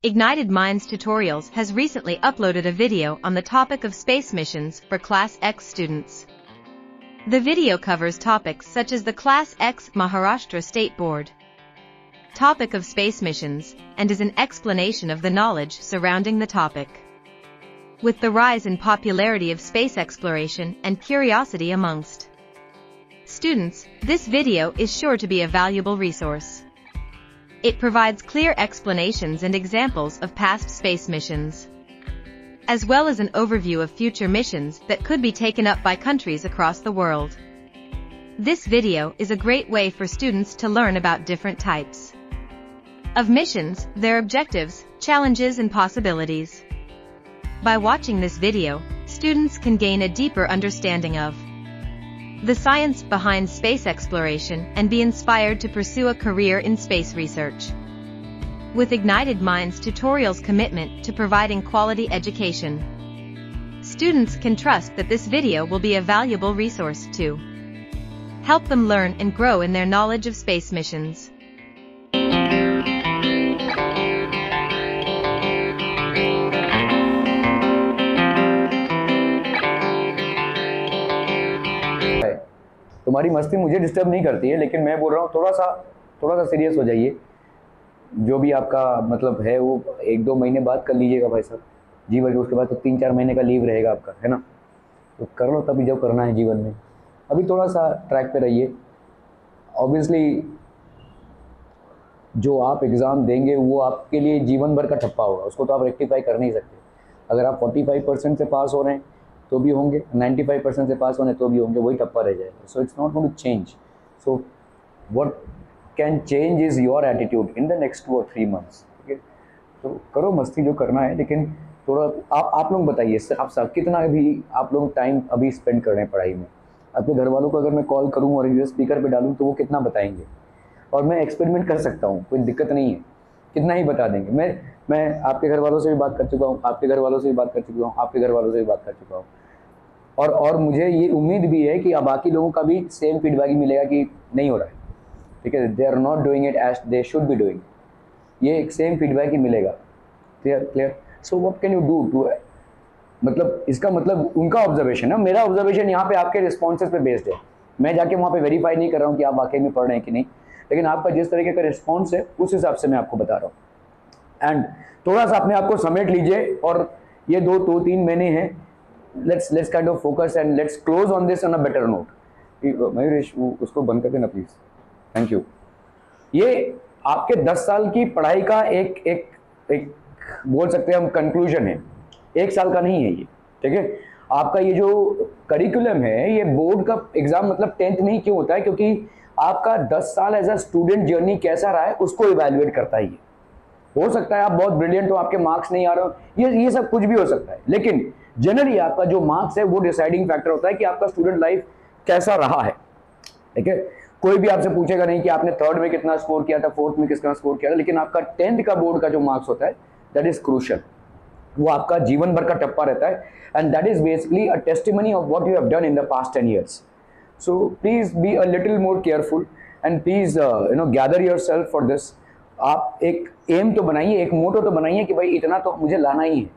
Ignited Minds Tutorials has recently uploaded a video on the topic of space missions for Class X students. The video covers topics such as the Class X Maharashtra State Board topic of space missions, and is an explanation of the knowledge surrounding the topic. With the rise in popularity of space exploration and curiosity amongst students, this video is sure to be a valuable resource. It provides clear explanations and examples of past space missions, as well as an overview of future missions that could be taken up by countries across the world. This video is a great way for students to learn about different types of missions, their objectives, challenges and possibilities. By watching this video, students can gain a deeper understanding of the science behind space exploration and be inspired to pursue a career in space research. With Ignited Minds Tutorials' commitment to providing quality education, students can trust that this video will be a valuable resource to help them learn and grow in their knowledge of space missions. तुम्हारी मस्ती मुझे disturb नहीं करती है, लेकिन मैं बोल रहा हूँ थोड़ा सा सीरियस हो जाइए। जो भी आपका मतलब है वो 1-2 महीने बाद कर लीजिएगा भाई साहब। जीवन के उसके बाद तो 3-4 महीने का लीव रहेगा आपका, है ना। तो कर लो तभी जब करना है जीवन में। अभी थोड़ा सा ट्रैक पे रहिए। ऑब्वियसली जो आप एग्ज़ाम देंगे वो आपके लिए जीवन भर का ठप्पा होगा, उसको तो आप रेक्टिफाई कर नहीं सकते। अगर आप 45% से पास हो रहे हैं तो भी होंगे, 95% से पास होने तो भी होंगे, वही टप्पा रह जाएगा। So it's not going to change. So what can change is your attitude in the next 2 or 3 months। ठीक है, तो करो मस्ती जो करना है, लेकिन थोड़ा आप लोग बताइए आप सब कितना भी आप लोग टाइम अभी स्पेंड कर रहे हैं पढ़ाई में। अपने घर वालों को अगर मैं कॉल करूँ और इधर स्पीकर पे डालूँ तो वो कितना बताएंगे, और मैं एक्सपेरिमेंट कर सकता हूँ, कोई दिक्कत नहीं है, कितना ही बता देंगे। मैं आपके घर वालों से भी बात कर चुका हूँ, आपके घर वालों से भी बात कर चुका हूँ, आपके घर वालों से भी बात कर चुका हूँ, और मुझे ये उम्मीद भी है कि अब बाकी लोगों का भी सेम फीडबैक ही मिलेगा कि नहीं हो रहा है। ठीक है, they are not doing it as they should be doing. ये एक सेम फीडबैक ही मिलेगा। Clear. So what can you do to, मतलब इसका मतलब उनका ऑब्जर्वेशन है, मेरा ऑब्जर्वेशन यहाँ पे आपके रिस्पॉन्सेज पे बेस्ड है। मैं जाके वहाँ पे वेरीफाई नहीं कर रहा हूँ कि आप वाकई में पढ़ रहे हैं कि नहीं, लेकिन आपका जिस तरीके का रिस्पॉन्स है उस हिसाब से मैं आपको बता रहा हूँ। एंड थोड़ा सा अपने आप को समेट लीजिए, और ये 2-3 महीने हैं, let's kind of focus and let's close on this on a better note। Mayuresh उसको बंद कर देना प्लीज, थैंक यू। ये आपके 10 साल की पढ़ाई का एक बोल सकते हैं हम कंक्लूजन है, 1 साल का नहीं है ये। ठीक है, आपका ये जो करिकुलम है ये बोर्ड का एग्जाम मतलब 10th में ही क्यों होता है, क्योंकि आपका 10 साल एज अ स्टूडेंट जर्नी कैसा रहा है उसको इवेल्युएट करता है। ये हो सकता है आप बहुत ब्रिलियंट हो, आपके मार्क्स नहीं आ रहे हो, ये सब कुछ भी हो सकता है, लेकिन जनरली आपका जो मार्क्स है वो डिसाइडिंग फैक्टर होता है कि आपका स्टूडेंट लाइफ कैसा रहा है। ठीक है, कोई भी आपसे पूछेगा नहीं कि आपने 3rd में कितना स्कोर किया था, 4th में कितना स्कोर किया था, लेकिन आपका 10th का बोर्ड का जो मार्क्स होता है दैट इज क्रूशियल। वो आपका जीवन भर का टप्पा रहता है, and that is basically a testimony of what you have done in the past 10 years। So please be a little more careful and please gather yourself for this. आप एक M तो बनाइए, एक मोटो तो बनाइए कि भाई इतना तो मुझे लाना ही है,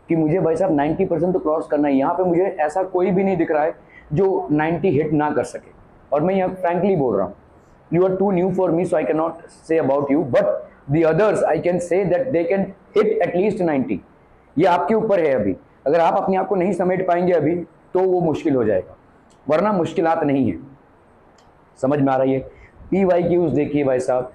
कि मुझे भाई साहब 90% तो क्रॉस करना है। यहाँ पे मुझे ऐसा कोई भी नहीं दिख रहा है जो 90 हिट ना कर सके, और मैं यहाँ फ्रैंकली बोल रहा हूँ, you are too new for me so I can not say about you, but the others I can say that they can hit at least 90। ये आपके ऊपर है। अभी अगर आप अपने आप को नहीं समेट पाएंगे अभी तो वो मुश्किल हो जाएगा, वरना मुश्किलात नहीं है। समझ में आ रही है। PYQs देखिए भाई साहब,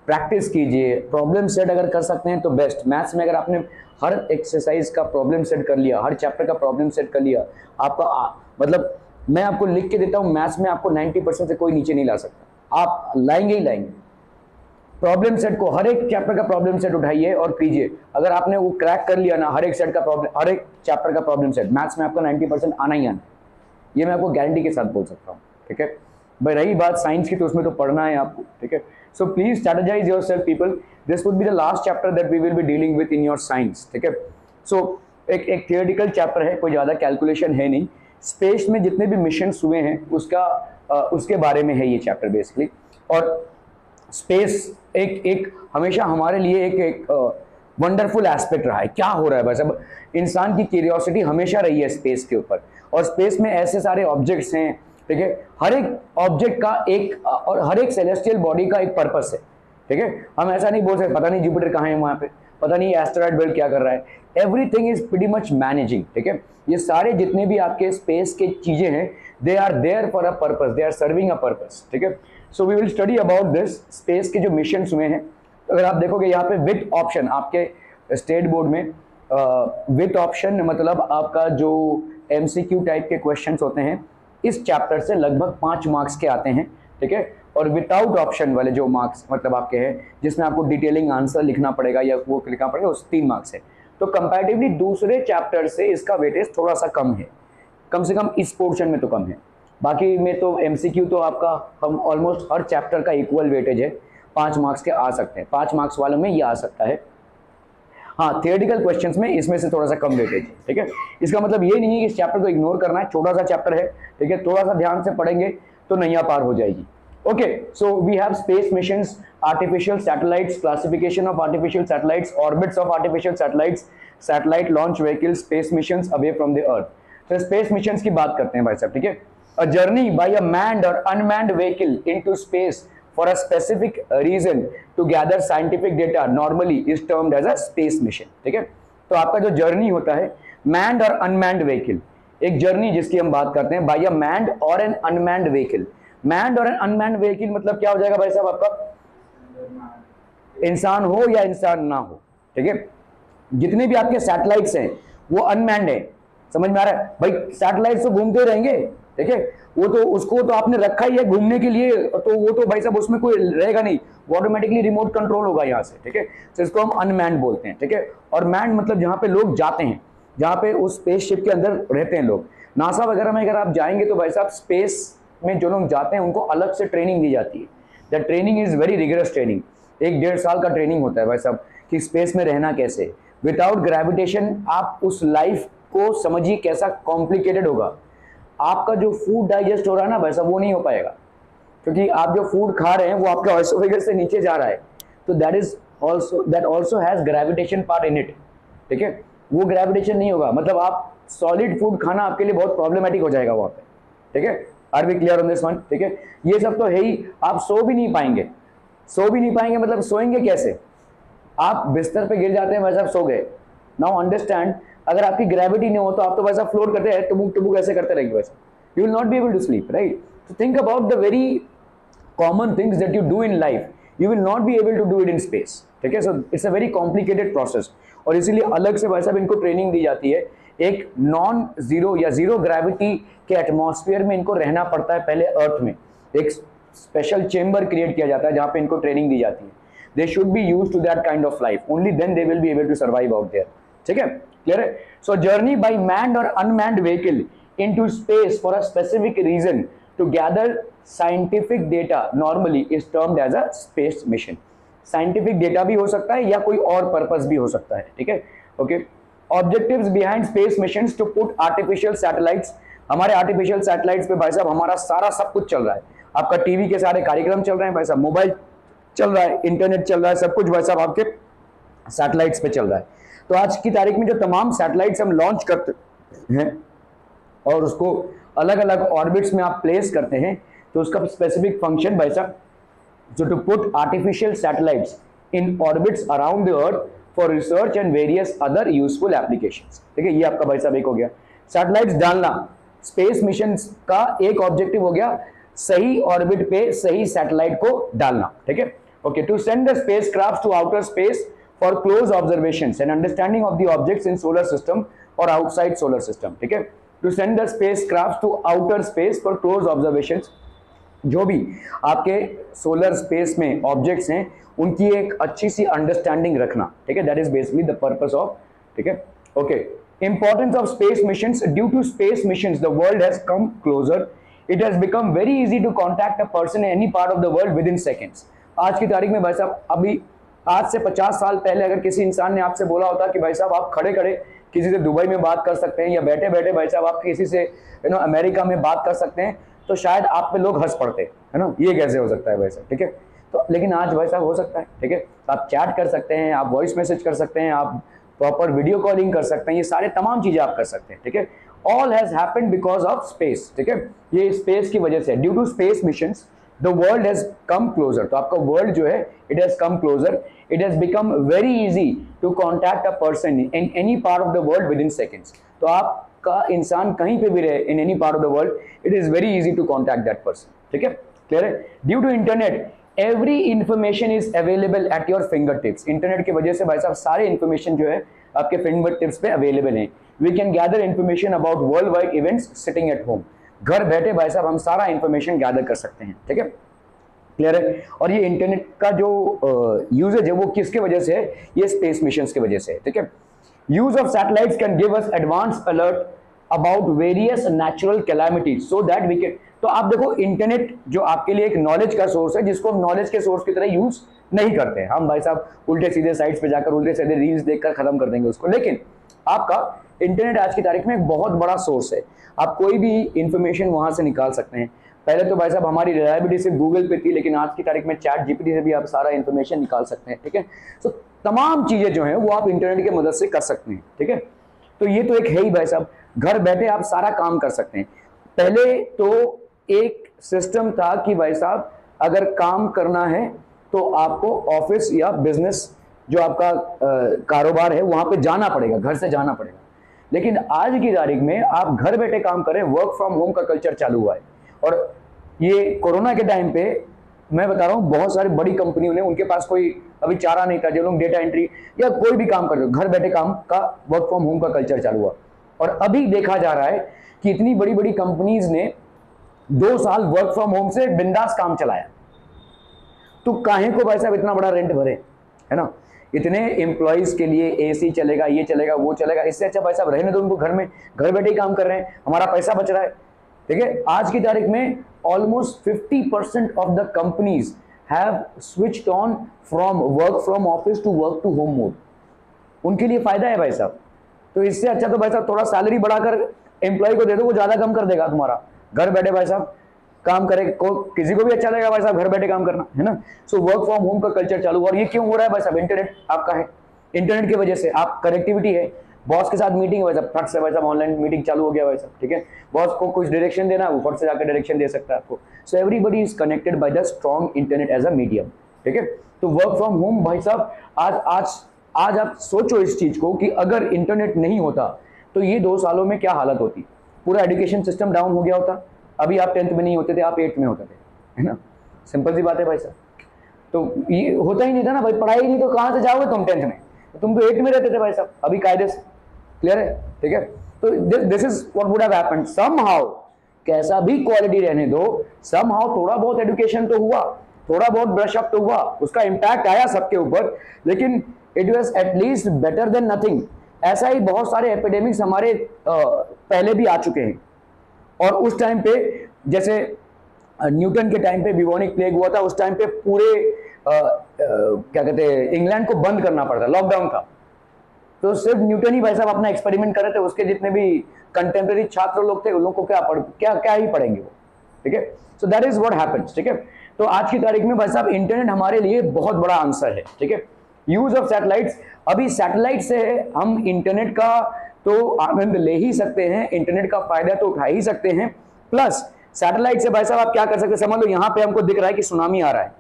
प्रैक्टिस कीजिए, प्रॉब्लम सेट अगर कर सकते हैं तो बेस्ट। मैथ्स में अगर आपने हर एक्सरसाइज का प्रॉब्लम सेट कर लिया, हर चैप्टर का प्रॉब्लम सेट कर लिया, आपका मतलब मैं आपको लिख के देता हूँ, मैथ्स में आपको 90% से कोई नीचे नहीं ला सकता, आप लाएंगे ही लाएंगे। प्रॉब्लम सेट को हर एक चैप्टर का प्रॉब्लम सेट उठाइए और कीजिए। अगर आपने वो क्रैक कर लिया ना, हर एक सेट का प्रॉब्लम, हर एक चैप्टर का प्रॉब्लम सेट, मैथ्स में आपका 90% आना ही आना, ये मैं आपको गारंटी के साथ बोल सकता हूँ। ठीक है भाई, रही बात साइंस की तो उसमें तो पढ़ना है आपको। ठीक है, so please strategise yourself people, this would be the last chapter that we will be dealing with in your science. ठीक है, सो एक थियोरेटिकल चैप्टर है, कोई ज़्यादा कैलकुलेशन है नहीं। स्पेस में जितने भी मिशंस हुए हैं उसके बारे में है ये चैप्टर बेसिकली। और स्पेस एक हमेशा हमारे लिए एक वंडरफुल एस्पेक्ट रहा है। क्या हो रहा है भाई साहब, इंसान की क्यूरियोसिटी हमेशा रही है स्पेस के ऊपर, और स्पेस में ऐसे सारे ऑब्जेक्ट्स हैं, ठीक है, हर एक ऑब्जेक्ट का एक और हर एक सेलेस्टियल बॉडी का एक पर्पस है, ठीक है। हम ऐसा नहीं बोल सकते पता नहीं जुपिटर कहाँ है, वहां पे पता नहीं एस्टेरॉयड बेल्ट क्या कर रहा है। Everything is pretty much managing, ठीक है। ये सारे जितने भी आपके स्पेस के चीजें हैं, they are there for a purpose, they are serving a purpose, ठीक है। So we will study about this space के जो मिशन हुए हैं। अगर आप देखोगे यहाँ पे विथ ऑप्शन आपके स्टेट बोर्ड में, विथ ऑप्शन मतलब आपका जो एमसीक्यू टाइप के क्वेश्चंस होते हैं इस चैप्टर से लगभग 5 मार्क्स के आते हैं, ठीक है। और विदाउट ऑप्शन वाले जो मार्क्स मतलब आपके हैं जिसमें आपको डिटेलिंग आंसर लिखना पड़ेगा या वो लिखना पड़ेगा, उस 3 मार्क्स है। तो कंपैरेटिवली दूसरे चैप्टर से इसका वेटेज थोड़ा सा कम है, कम से कम इस पोर्शन में तो कम है। बाकी में तो एमसीक्यू तो आपका हम ऑलमोस्ट हर चैप्टर का इक्वल वेटेज है, 5 मार्क्स के आ सकते हैं, 5 मार्क्स वालों में ये आ सकता है। हाँ, थियोरेटिकल क्वेश्चंस में इसमें से थोड़ा सा कम वेटेज है, ठीक है। इसका मतलब ये नहीं है कि इस चैप्टर को इग्नोर करना है, छोटा सा चैप्टर है, ठीक है, थोड़ा सा ध्यान से पढ़ेंगे तो नैया पार हो जाएगी। Okay, so we have space missions, artificial satellites, classification of artificial satellites, orbits of artificial satellites, satellite launch vehicles, space missions away from the earth. तो space missions की बात करते हैं भाई साहब, ठीक है। A journey by a manned or unmanned vehicle into space for a specific reason to gather scientific data normally is termed as a space mission, ठीक है। तो आपका जो जर्नी होता है manned और unmanned vehicle, एक जर्नी जिसकी हम बात करते हैं by a manned or an unmanned vehicle। Manned or unmanned vehicle मतलब क्या हो जाएगा भाई साहब आपका, इंसान हो या इंसान ना हो, ठीक है। जितने भी आपके सैटेलाइट्स हैं वो अनमैन्ड है, समझ में आ रहा है भाई। सैटेलाइट्स तो घूमते रहेंगे, ठीक है, वो तो उसको तो आपने रखा ही है घूमने के लिए, तो वो तो भाई साहब उसमें कोई रहेगा नहीं, वो ऑटोमेटिकली रिमोट कंट्रोल होगा यहाँ से, ठीक है। तो इसको हम अनमैन्ड बोलते हैं, ठीक है। और मैन्ड मतलब जहाँ पे लोग जाते हैं, जहाँ पे उस स्पेसशिप के अंदर रहते हैं लोग। नासा वगैरह में अगर आप जाएंगे तो भाई साहब स्पेस में जो लोग जाते हैं उनको अलग से ट्रेनिंग दी जाती है। The training is very rigorous training, 1-1.5 साल का ट्रेनिंग होता है भाई साहब कि स्पेस में रहना कैसे, विदाउट ग्रेविटेशन आप उस लाइफ को समझिए कैसा कॉम्प्लिकेटेड होगा। आपका जो फूड डाइजेस्ट हो रहा है ना भाई साहब वो नहीं हो पाएगा, क्योंकि आप जो फूड खा रहे हैं वो आपके ऑसोफेगस से नीचे जा रहा है, तो that also has gravitation part in it, ठीक है। वो ग्रेविटेशन नहीं होगा, मतलब आप सॉलिड फूड खाना आपके लिए बहुत प्रॉब्लमेटिक हो जाएगा वहां पे, ठीक है। Are we clear on this one, ठीक है। ये सब तो है ही, आप सो भी नहीं पाएंगे, सो भी नहीं पाएंगे मतलब सोएंगे कैसे, आप बिस्तर पे गिर जाते हैं वैसे आप सो गए। नाउ अंडरस्टैंड, अगर आपकी ग्रेविटी नहीं हो तो आप तो वैसा फ्लोट करते हैं, टुमुक टुमुक ऐसे करते रहेंगे वैसे, you will not be able to sleep, right. तो think about the very common things that you do in life, you will not be able to do it in space, ठीक है। So it's a very complicated process, और इसीलिए अलग से वैसा इनको training दी जाती है। एक नॉन जीरो या जीरो ग्रेविटी के एटमॉस्फेयर में इनको रहना पड़ता है पहले अर्थ में, एक स्पेशल चेंबर क्रिएट किया जाता है जहां पे इनको ट्रेनिंग दी जाती है। They should be used to that kind of life, only then they will be able to survive out there, ठीक है, क्लियर है। So journey by manned or unmanned vehicle into space for a specific reason to gather scientific data normally is termed as a space mission. Scientific data भी हो सकता है या कोई और पर्पस भी हो सकता है, ठीक है, okay. Objectives behind space missions to put artificial satellites, हमारे आर्टिफिशियल सैटेलाइट्स पे भाई साहब हमारा सारा सब कुछ चल रहा है। आपका टीवी के सारे कार्यक्रम चल रहे हैं भाई साहब, मोबाइल चल रहा है, इंटरनेट चल रहा है, सब कुछ भाई साहब आपके सैटेलाइट्स पे चल रहा है। तो आज की तारीख में जो तमाम सैटेलाइट्स हम लॉन्च करते हैं और उसको अलग अलग ऑर्बिट्स में आप प्लेस करते हैं, तो उसका स्पेसिफिक फंक्शन भाई साहब जो to put artificial satellites in orbits around the earth for research and various other useful applications, ठीक है। ये आपका भाई साहब एक हो गया सैटेलाइट्स डालना। स्पेस मिशन का एक ऑब्जेक्टिव हो गया सही ऑर्बिट पे सही सैटेलाइट को डालना, ठीक है, okay. To send the spacecraft to outer space for close observations and understanding of the objects in solar system और आउटसाइड सोलर सिस्टम, ठीक है। To send the spacecraft to outer space for close observations, जो भी आपके solar space में objects हैं उनकी एक अच्छी सी अंडरस्टैंडिंग रखना, ठीक है, that is basically the purpose of, ठीक है, okay. Importance of space missions, due to space missions the world has come closer, it has become very easy to contact a person in any part of the world within seconds. आज की तारीख में भाई साहब, अभी आज से 50 साल पहले अगर किसी इंसान ने आपसे बोला होता कि भाई साहब आप खड़े खड़े किसी से दुबई में बात कर सकते हैं या बैठे बैठे भाई साहब आप किसी से अमेरिका में बात कर सकते हैं, तो शायद आप पे लोग हंस पड़ते, है ना, ये कैसे हो सकता है भाई साहब, ठीक है। तो लेकिन आज भाई साहब हो सकता है, ठीक है, आप चैट कर सकते हैं, आप वॉइस मैसेज कर सकते हैं, आप प्रॉपर वीडियो कॉलिंग कर सकते हैं, ये सारे तमाम चीजें आप कर सकते हैं, ठीक है। All has happened because of space, ठीक है, ये स्पेस की वजह से, due to space missions the world has come closer. तो आपका वर्ल्ड जो है it has come closer, it has become very easy to contact a person in any part of the world within seconds. तो आपका इंसान कहीं पे भी रहे in any part of the world, it is very easy to contact that person, ठीक है, clear है। Due to internet every information is available at your fingertips. Internet की वजह से भाई साहब सारे इंफॉर्मेशन जो है आपके फिंगर टिप्स पे अवेलेबल हैं। We can gather information about worldwide events sitting at home. घर बैठे भाई साहब हम सारा इंफॉर्मेशन गैदर कर सकते हैं, ठीक है, क्लियर है। और ये इंटरनेट का जो यूजेज है वो किसके वजह से है, ये स्पेस मिशंस की वजह से है, ठीक है। Use of satellites can give us advance alert about various natural calamities so that we can. तो आप देखो इंटरनेट जो आपके लिए एक नॉलेज का सोर्स है जिसको हम नॉलेज के सोर्स की तरह यूज नहीं करते हैं, हम भाई साहब उल्टे सीधे साइट्स पे जाकर उल्टे सीधे रील्स देखकर खत्म कर देंगे उसको। लेकिन आपका इंटरनेट आज की तारीख में एक बहुत बड़ा सोर्स है, आप कोई भी इंफॉर्मेशन वहां से निकाल सकते हैं। पहले तो भाई साहब हमारी रिलायबिलिटी सिर्फ गूगल पे थी, लेकिन आज की तारीख में चैट जीपीटी से भी आप सारा इंफॉर्मेशन निकाल सकते हैं, ठीक है। तो तमाम चीजें जो हैं वो आप इंटरनेट की मदद से कर सकते हैं, ठीक है। तो ये तो एक है ही भाई साहब, घर बैठे आप सारा काम कर सकते हैं। पहले तो एक सिस्टम था कि भाई साहब अगर काम करना है तो आपको ऑफिस या बिजनेस जो आपका कारोबार है वहां पे जाना पड़ेगा, घर से जाना पड़ेगा। लेकिन आज की तारीख में आप घर बैठे काम करें, वर्क फ्रॉम होम का कल्चर चालू हुआ है। और ये कोरोना के टाइम पे मैं बता रहा हूँ बहुत सारी बड़ी कंपनियों ने, उनके पास कोई अभी चारा नहीं था, जो लोग डेटा एंट्री या कोई भी काम करते घर बैठे काम का वर्क फ्रॉम होम का कल्चर चालू हुआ। और अभी देखा जा रहा है कि इतनी बड़ी बड़ी कंपनीज ने 2 साल वर्क फ्रॉम होम से बिंदास काम चलाया। तो काहे को भाई साहब इतना बड़ा रेंट भरे, है ना, इतने एम्प्लॉइज के लिए एसी चलेगा, ये चलेगा, वो चलेगा, इससे अच्छा भाई साहब रहने दो उनको घर में, घर बैठे ही काम कर रहे हैं, हमारा पैसा बच रहा है, ठीक है। आज की तारीख में almost 50% of the companies have switched on from work from office to work to home mode. उनके लिए फायदा है भाई साहब। तो इससे अच्छा तो भाई साहब थोड़ा सैलरी बढ़ाकर एम्प्लॉय को दे दो, वो ज्यादा कम कर देगा तुम्हारा, घर बैठे भाई साहब काम करे, किसी को भी अच्छा लगेगा भाई साहब घर बैठे काम करना, है ना। सो वर्क फ्रॉम होम का कल्चर चालू हुआ। और ये क्यों हो रहा है भाई साहब, इंटरनेट आपका है, इंटरनेट की वजह से आप कनेक्टिविटी है, बॉस के साथ मीटिंग है भाई साहब, फट से भाई साहब ऑनलाइन मीटिंग चालू हो गया भाई साहब, ठीक है। बॉस को कुछ डायरेक्शन देना है, वो फट से जाकर डायरेक्शन दे सकता है आपको। So everybody is connected by the strong internet as a medium, ठीक है। तो वर्क फ्रॉम होम भाई साहब आज आप सोचो इस चीज को कि अगर इंटरनेट नहीं होता तो ये 2 सालों में क्या हालत होती, पूरा एजुकेशन सिस्टम डाउन हो गया होता। अभी आप 10th में नहीं होते थे, आप 8th में होते थे, है ना, सिंपल सी बात है भाई साहब। तो ये होता ही नहीं था ना भाई, पढ़ाई नहीं तो कहां से जाओगे तुम 10th में, तुम तो 8th में रहते थे भाई साहब, अभी कायदे से, क्लियर है, ठीक है। तो this is what would have happened somehow, कैसा भी क्वालिटी रहने दो, समहाउ थोड़ा बहुत एजुकेशन तो हुआ, थोड़ा बहुत ब्रश अप तो हुआ, उसका इम्पैक्ट आया सबके ऊपर, लेकिन it was at least better than nothing. ऐसा ही बहुत सारे एपिडेमिक्स हमारे पहले भी आ चुके हैं। और उस टाइम पे जैसे न्यूटन के टाइम पे बिबोनिक प्लेग हुआ था, उस टाइम पे पूरे क्या कहते हैं इंग्लैंड को बंद करना पड़ता, लॉकडाउन था। तो सिर्फ न्यूटन ही भाई साहब अपना एक्सपेरिमेंट कर रहे थे, उसके जितने भी कंटेम्प्रेरी छात्र लोग थे उन लोगों को क्या ही पढ़ेंगे वो, ठीक है। So that is what happens, ठीक है। तो आज की तारीख में भाई साहब इंटरनेट हमारे लिए बहुत बड़ा आंसर है, ठीक है। यूज ऑफ सैटेलाइट्स, अभी सैटेलाइट से हम इंटरनेट का तो आनंद ले ही सकते हैं, इंटरनेट का फायदा तो उठा ही सकते हैं, प्लस सैटेलाइट से भाई साहब आप क्या कर सकते हैं, समझ लो यहाँ पे हमको दिख रहा है कि सुनामी आ रहा है,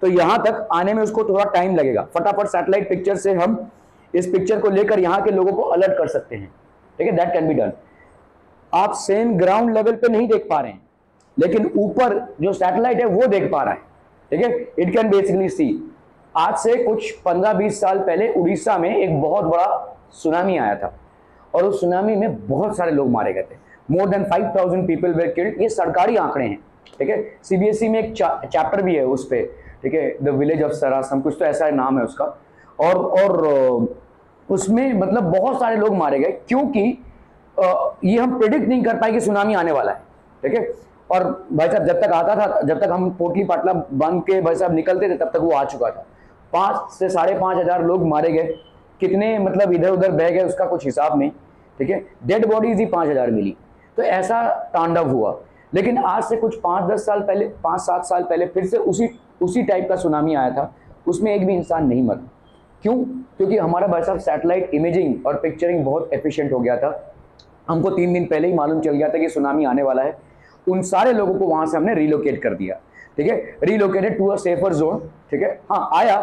तो यहां तक आने में उसको थोड़ा टाइम लगेगा, फटाफट सैटेलाइट पिक्चर से हम इस पिक्चर को लेकर यहाँ के लोगों को अलर्ट कर सकते हैं, ठीक है, दैट कैन बी डन। आप सेम ग्राउंड लेवल पे नहीं देख पा रहे हैं, लेकिन ऊपर जो सैटेलाइट है वो देख पा रहा है, ठीक है, इट कैन बेसिकली सी। आज से कुछ 15-20 साल पहले उड़ीसा में एक बहुत बड़ा सुनामी आया था और उस सुनामी में बहुत सारे लोग मारे गए थे, मोर देन 5000 पीपल वे किल्ड, ये सरकारी आंकड़े हैं, ठीक है। सीबीएसई में एक चैप्टर भी है उस पे, ठीक है, द विलेज ऑफ सरासम, कुछ तो ऐसा नाम है उसका, और उसमें मतलब बहुत सारे लोग मारे गए क्योंकि ये हम प्रेडिक्ट नहीं कर पाए कि सुनामी आने वाला है, ठीक है। और भाई साहब जब तक आता था, जब तक हम पोटली पाटला बांध के भाई साहब निकलते थे तब तक वो आ चुका था। 5 से 5,500 लोग मारे गए, कितने मतलब इधर उधर बह गए उसका कुछ हिसाब नहीं, ठीक है। डेड बॉडीज ही 5,000 मिली, तो ऐसा तांडव हुआ। लेकिन आज से कुछ 5-10 साल पहले, 5-7 साल पहले फिर से उसी उसी टाइप का सुनामी आया था, उसमें एक भी इंसान नहीं मरा। क्यों? क्योंकि हमारा भाई साहब सैटेलाइट इमेजिंग और पिक्चरिंग बहुत एफिशिएंट हो गया था। हमको 3 दिन पहले ही मालूम चल गया था कि सुनामी आने वाला है। उन सारे लोगों को वहां से हमने रिलोकेट कर दिया, ठीक है, relocated to a safer zone, ठीक है। हाँ, आया,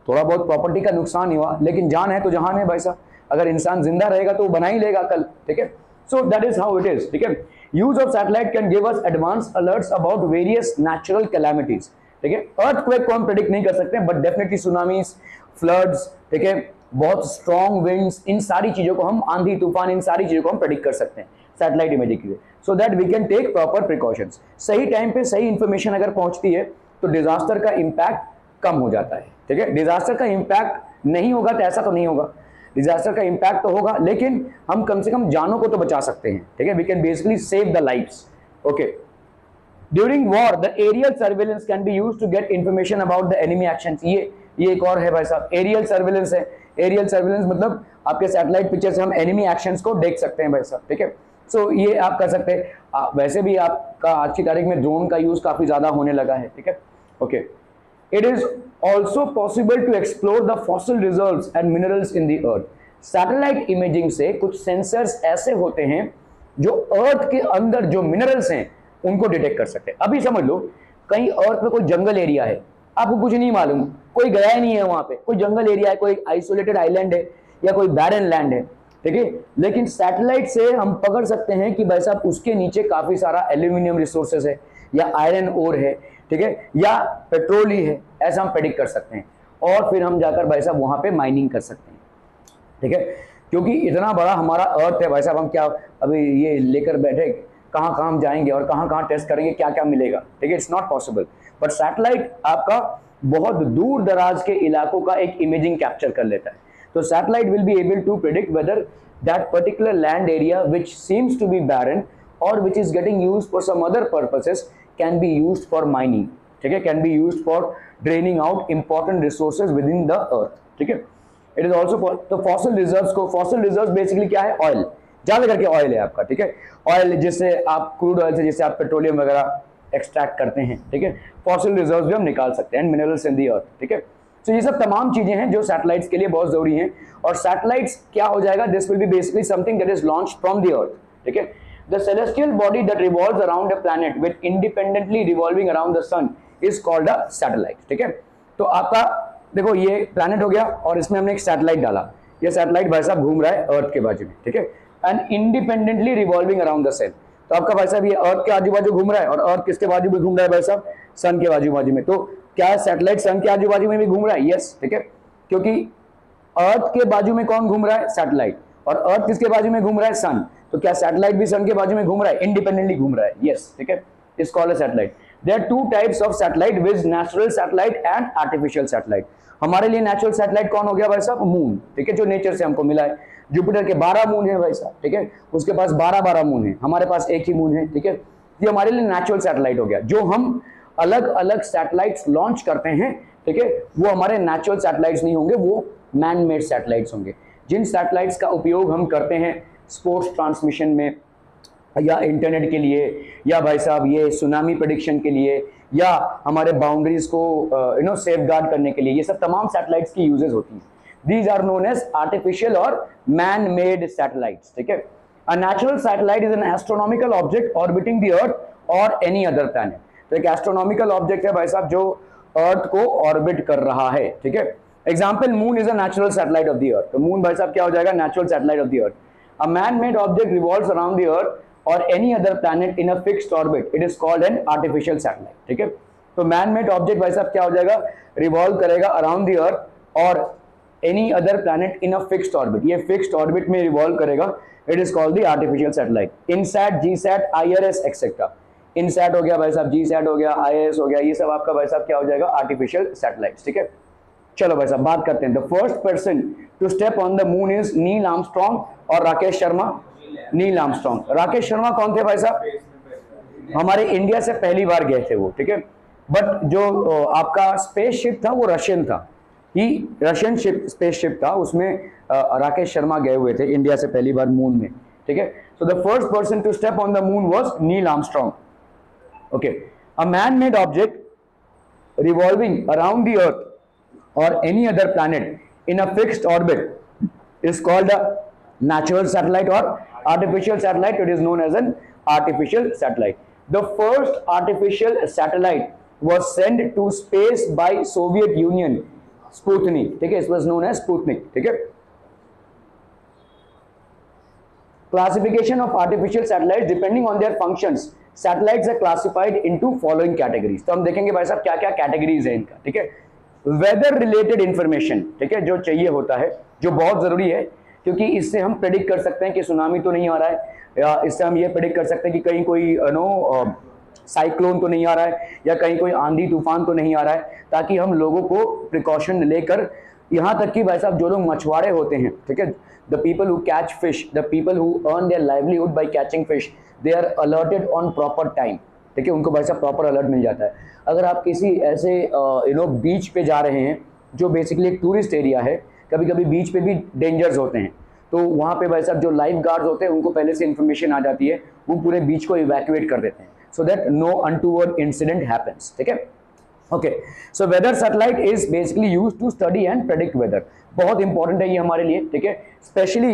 थोड़ा बहुत प्रॉपर्टी का नुकसान हुआ, लेकिन जान है तो जहान है भाई साहब। अगर इंसान जिंदा रहेगा तो वो बना ही लेगा कल, ठीक है। So that is how it is, ठीक है। Use of satellite can give us advance alerts about various natural calamities, ठीक है। अर्थक्वेक को हम प्रेडिक्ट नहीं कर सकते, बट डेफिनेटली सुनामीज, फ्लड्स, ठीक है, बहुत स्ट्रॉन्ग विंड्स, इन सारी चीजों को हम, आंधी तूफान, इन सारी चीजों को हम प्रेडिक्ट कर सकते हैं सैटेलाइट इमेजिंग के लिए, so that we can take proper precautions. सही टाइम पे सही इंफॉर्मेशन अगर पहुंचती है तो डिजास्टर का इंपैक्ट कम हो जाता है, ठीक है। डिजास्टर का इंपैक्ट नहीं होगा तो ऐसा तो नहीं होगा, डिजास्टर का इंपैक्ट तो होगा, लेकिन हम कम से कम जानों को तो बचा सकते हैं, ठीक है। We can basically save the lives, okay. During war the aerial surveillance can be used to get information about the enemy actions. ये एक और है भाई साहब, एरियल सर्वेलेंस है। एरियल सर्वेलेंस मतलब आपके सैटेलाइट पिक्चर से हम एनिमी एक्शंस को देख सकते हैं भाई साहब, ठीक है। सो ये आप कर सकते हैं। वैसे भी आपका आज की तारीख में ड्रोन का यूज काफी ज्यादा होने लगा है, ठीक है, okay. It is also possible to explore the fossil reserves and minerals in the earth. Satellite imaging से कुछ सेंसर्स ऐसे होते हैं जो अर्थ के अंदर जो मिनरल्स हैं उनको डिटेक्ट कर सकते हैं। अभी समझ लो कहीं अर्थ पे कोई जंगल एरिया है, आपको कुछ नहीं मालूम, कोई गया ही नहीं है वहां पे, कोई जंगल एरिया है, कोई आइसोलेटेड आइलैंड है या कोई बैरन लैंड है, ठीक है। लेकिन सैटेलाइट से हम पकड़ सकते हैं कि भाई साहब उसके नीचे काफी सारा एल्यूमिनियम रिसोर्सेज है या आयरन ओर है, ठीक है, या पेट्रोल ही है, ऐसा हम प्रेडिक्ट कर सकते हैं। और फिर हम जाकर भाई साहब वहां पे माइनिंग कर सकते हैं, ठीक है। क्योंकि इतना बड़ा हमारा अर्थ है भाई साहब, हम क्या अभी ये लेकर बैठे कहाँ कहाँ हम जाएंगे और कहाँ कहाँ टेस्ट करेंगे, क्या क्या मिलेगा, ठीक है, it's not possible. But satellite आपका बहुत दूर दराज के इलाकों का एक इमेजिंग कैप्चर कर लेता है। तो satellite will be able to predict weather that particular land area which seems to be barren और which is getting used for some other purposes can be used for mining, ठीक है, can be used for draining out important resources within the earth, ठीक है। It is also for the fossil reserves को, fossil reserves basically क्या है, oil, ज्यादा करके oil है आपका, ठीक है। ऑयल जिससे आप क्रूड ऑयल से जिससे आप पेट्रोलियम वगैरह एक्सट्रैक्ट करते हैं, ठीक है। फॉसिल रिजर्व्स भी हम निकाल सकते हैं, and minerals in the earth, ठीक है। तो ये सब तमाम चीजें हैं जो सैटेलाइट्स के लिए बहुत जरूरी हैं। और सैटेलाइट्स क्या हो जाएगा, this will B basically something that is launched from the earth, ठीक है। The celestial body that revolves around a planet with independently revolving around the sun is called a satellite, ठीक है। तो आपका देखो ये प्लैनेट हो गया और इसमें हमने एक सैटेलाइट डाला, ये सैटेलाइट भाई साहब घूम रहा है अर्थ के बाजू में, ठीक है, and independently revolving around the sun. तो आपका भाई साहब ये अर्थ के आजू बाजू घूम रहा है और अर्थ किसके बाजू में घूम रहा है भाई साहब, सन के बाजू बाजू में। तो क्या सैटेलाइट सन के आजू बाजू में भी घूम रहा है? यस, ठीक है, क्योंकि अर्थ के बाजू में कौन घूम रहा है, सैटेलाइट, और अर्थ किसके बाजू में घूम रहा है, सन। तो क्या सैटेलाइट भी सन के बाजू में घूम रहा है, इंडिपेंडेंटली घूम रहा है? यस, ठीक है, is called a satellite. There are two types of satellite, with natural satellite and artificial satellite. हमारे लिए नेचुरल सैटेलाइट कौन हो गया भाई साहब, मून, ठीक है, जो नेचर से हमको मिला है। जुपिटर के 12 मून है भाई साहब, ठीक है, उसके पास 12 मून है, हमारे पास एक ही मून है, ठीक है। ये हमारे लिए नेचुरल सैटेलाइट हो गया। जो हम अलग अलग सैटेलाइट्स लॉन्च करते हैं, ठीक है, वो हमारे नेचुरल सैटेलाइट्स नहीं होंगे, वो मैन मेड सैटेलाइट्स होंगे। जिन सैटेलाइट्स का उपयोग हम करते हैं स्पोर्ट्स ट्रांसमिशन में, या इंटरनेट के लिए, या भाई साहब ये सुनामी प्रेडिक्शन के लिए, या हमारे बाउंड्रीज को सेफगार्ड करने के लिए, ये सब तमाम सैटेलाइट्स की यूजेस होती हैं। These are known as artificial or man-made satellites, ठीक है। A natural satellite is an astronomical object orbiting the Earth or any other planet. तो एक एस्ट्रोनॉमिकल ऑब्जेक्ट है भाई साहब जो अर्थ को ऑर्बिट कर रहा है, ठीक है। Example, moon is a natural satellite of the earth. तो मून भाई साहब क्या हो जाएगा, natural satellite of the earth. A man made object revolves around the earth और any other planet in a fixed orbit, it is called an artificial satellite, ठीक है। तो मैन मेड ऑब्जेक्ट भाई साहब क्या हो जाएगा, रिवॉल्व करेगा अराउंड द अर्थ और any other planet in a fixed orbit, ये फिक्स्ड ऑर्बिट में रिवॉल्व करेगा, it is called the artificial satellite. INSAT, GSAT, IRS etcetera. INSAT हो गया भाई साहब, जीसैट हो गया, आईआरएस हो गया, ये सब आपका भाई साहब क्या हो जाएगा, आर्टिफिशियल सैटेलाइट्स, ठीक है। चलो भाई साहब बात करते हैं। The first person to step on the moon is Neil Armstrong और राकेश शर्मा। नील आर्मस्ट्रॉन्ग, राकेश शर्मा कौन थे भाई साहब, हमारे इंडिया से पहली बार गए थे वो, ठीक है। बट जो आपका स्पेसशिप था वो रशियन था, ही रशियन स्पेसशिप था, उसमें राकेश शर्मा गए हुए थे इंडिया से पहली बार मून में, ठीक है। So the first person to step on the moon was Neil Armstrong, okay. A man made object revolving around the earth or any other planet in a fixed orbit is called a natural satellite or artificial satellite. It is known as an artificial satellite. The first artificial satellite was sent to space by Soviet Union, Sputnik. ठीक है, it was known as Sputnik. ठीक है. Classification of artificial satellites depending on their functions. Satellites are classified into following categories. तो हम देखेंगे भाई साहब क्या क्या कैटेगरीज है इनका. ठीक है. वेदर रिलेटेड इंफॉर्मेशन, ठीक है, जो चाहिए होता है, जो बहुत जरूरी है, क्योंकि इससे हम प्रेडिक्ट कर सकते हैं कि सुनामी तो नहीं आ रहा है, या इससे हम ये प्रेडिक्ट कर सकते हैं कि कहीं कोई साइक्लोन तो नहीं आ रहा है, या कहीं कोई आंधी तूफान तो नहीं आ रहा है, ताकि हम लोगों को प्रिकॉशन लेकर, यहाँ तक कि भाई साहब जो लोग मछुआरे होते हैं, ठीक है, the people who catch fish, the people who earn their livelihood by catching fish, they are alerted on proper time. ठीक है, उनको भाई साहब प्रॉपर अलर्ट मिल जाता है. अगर आप किसी ऐसे बीच पे जा रहे हैं जो बेसिकली एक टूरिस्ट एरिया है, कभी कभी बीच पे भी डेंजर्स होते हैं, तो वहाँ पे भाई साहब जो लाइफ गार्ड्स होते हैं उनको पहले से इन्फॉर्मेशन आ जाती है, वो पूरे बीच को इवैक्यूएट कर देते हैं, so that no untoward incident happens. ठीक है. Okay, so weather satellite is basically used to study and predict weather. बहुत इंपॉर्टेंट है ये हमारे लिए. ठीक है, स्पेशली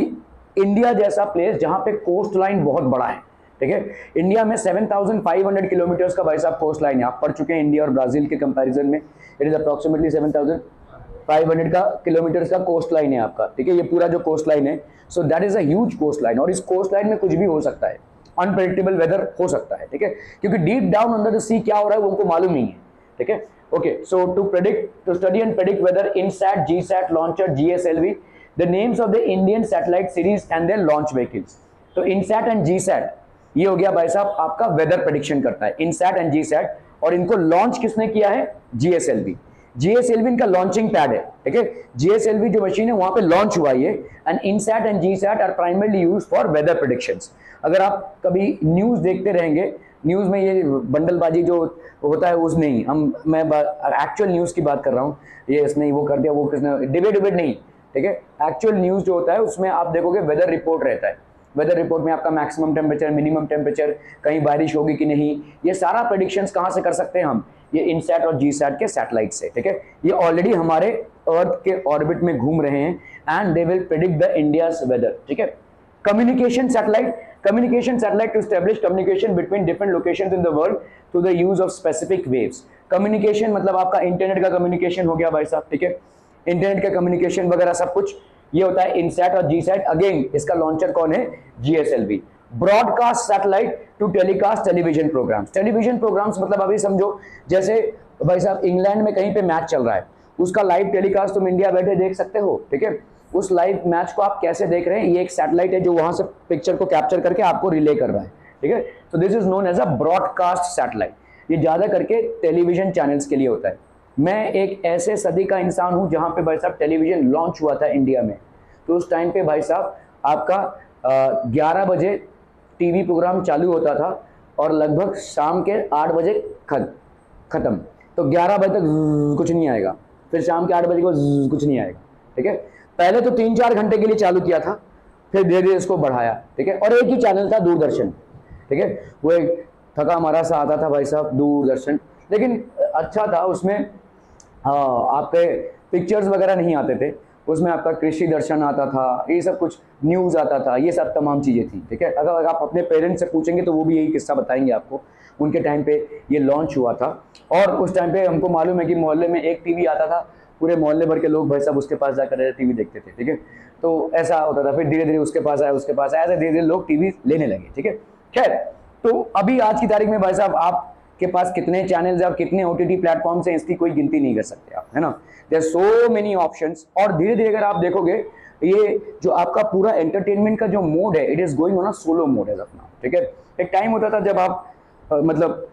इंडिया जैसा प्लेस जहाँ पे कोस्ट लाइन बहुत बड़ा है. ठीक है, इंडिया में 7,500 किलोमीटर्स का भाई साहब कोस्ट लाइन है. आप पढ़ चुके हैं इंडिया और ब्राजील के कंपैरिजन में. इट इज अप्रोक्सीमेटली 7,500 का किलोमीटर्स का कोस्ट लाइन है आपका. ठीक है, ये पूरा जो कोस्ट लाइन है, so that is a huge coastline. और इस कोस्ट लाइन में कुछ भी हो सकता है, अनप्रेडिक्टेबल वेदर हो सकता है. ठीक है, क्योंकि डीप डाउन अंडर द सी क्या हो रहा है वो उनको मालूम नहीं है. ठीक है. Okay, so to study and predict weather, INSAT, GSAT, launcher, GSLV, the names of the Indian satellite series and their launch vehicles. तो इनसैट एंड जीसैट ये हो गया भाई साहब आपका वेदर प्रेडिक्शन करता है, इनसैट एंड जीसैट. और इनको लॉन्च किसने किया है? जीएसएलवी. जीएसएलवी इनका लॉन्चिंग पैड है. ठीक है, जीएसएलवी जो मशीन है वहां पे लॉन्च हुआ है. And INSAT and GSAT are primarily used for weather predictions. अगर आप कभी न्यूज देखते रहेंगे, न्यूज में ये बंडलबाजी जो होता है उस नहीं, मैं एक्चुअल न्यूज की बात कर रहा हूँ. ये इसने वो कर दिया, वो किसने, डिबेट नहीं. ठीक है, एक्चुअल न्यूज जो होता है उसमें आप देखोगे वेदर रिपोर्ट रहता है. वेदर रिपोर्ट में आपका मैक्सिमम टेम्परेचर, मिनिमम टेम्परेचर, कहीं बारिश होगी कि नहीं, ये सारा प्रेडिक्शंस कहाँ से कर सकते हैं हम? ये इनसैट और जीसैट के सैटेलाइट से. ठीक है, ये ऑलरेडी हमारे अर्थ के ऑर्बिट में घूम रहे हैं and they will predict the India's weather. ठीक है. Communication satellite to establish communication between different locations in the world through the use of specific waves. Communication मतलब आपका इंटरनेट का कम्युनिकेशन हो गया भाई साहब. ठीक है, इंटरनेट का कम्युनिकेशन वगैरह सब कुछ ये होता है इनसैट और जीसैट. अगेन इसका लॉन्चर कौन है? GSLV. Broadcast satellite to telecast television programmes. Television programmes मतलब अभी समझो जैसे भाई साहब इंग्लैंड में कहीं पे मैच चल रहा है, उसका लाइव टेलीकास्ट तुम इंडिया बैठे देख सकते हो. ठीक है, उस लाइव मैच को आप कैसे देख रहे हैं? ये एक सैटेलाइट है जो वहां से पिक्चर को कैप्चर करके आपको रिले कर रहा है. ठीक है, तो this is known as a broadcast satellite. ये ज्यादा करके टेलीविजन चैनल्स के लिए होता है. मैं एक ऐसे सदी का इंसान हूं जहां पे भाई साहब टेलीविजन लॉन्च हुआ था इंडिया में. तो उस टाइम पे भाई साहब आपका 11 बजे टीवी प्रोग्राम चालू होता था और लगभग शाम के 8 बजे खत्म. तो 11 बजे तक कुछ नहीं आएगा, फिर शाम के 8 बजे को कुछ नहीं आएगा. ठीक है, पहले तो 3-4 घंटे के लिए चालू किया था, फिर धीरे धीरे इसको बढ़ाया. ठीक है, और एक ही चैनल था, दूरदर्शन. ठीक है, वो एक थका मारा सा आता था भाई साहब दूरदर्शन, लेकिन अच्छा था. उसमें आपके पिक्चर्स वगैरह नहीं आते थे, उसमें आपका कृषि दर्शन आता था, ये सब कुछ न्यूज़ आता था, ये सब तमाम चीज़ें थी. ठीक है, अगर आप अपने पेरेंट्स से पूछेंगे तो वो भी यही किस्सा बताएंगे आपको. उनके टाइम पे ये लॉन्च हुआ था और उस टाइम पे हमको मालूम है कि मोहल्ले में एक टीवी आता था, पूरे मोहल्ले भर के लोग भाई साहब उसके पास जाकर टीवी देखते थे. ठीक है, तो ऐसा होता था. फिर धीरे धीरे उसके पास आया, ऐसे धीरे धीरे लोग टीवी लेने लगे. ठीक है, खैर, तो अभी आज की तारीख में भाई साहब आपके पास कितने चैनल्स और कितने ओटीटी प्लेटफॉर्म्स हैं इसकी कोई गिनती नहीं कर सकते आप, है ना. There so many options. और धीरे धीरे अगर आप देखोगे ये जो आपका पूरा एंटरटेनमेंट का जो मोड है, it is going on a solo mode as of now. ठीक है, एक टाइम होता था जब आप मतलब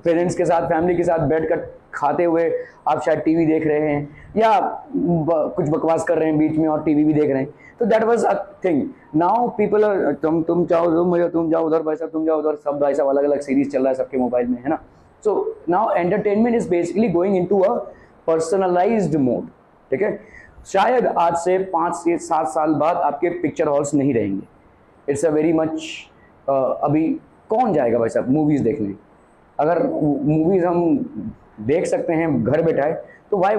पेरेंट्स के साथ, फैमिली के साथ बैठकर खाते हुए आप शायद टीवी देख रहे हैं या कुछ बकवास कर रहे हैं बीच में और टीवी भी देख रहे हैं. तो that was a thing. Now people are तुम जाओ तुम जाओ उधर भाई साहब, तुम जाओ उधर, सब भाई साहब अलग अलग सीरीज चल रहा है सबके मोबाइल में, है ना. So now entertainment is basically going into a personalised mode. ठीक है, शायद आज से 5 से 7 साल बाद आपके पिक्चर हॉल्स नहीं रहेंगे. It's a very much. अभी कौन जाएगा भाई साहब मूवीज देखने? अगर मूवीज हम देख सकते हैं घर बैठाए, तो भाई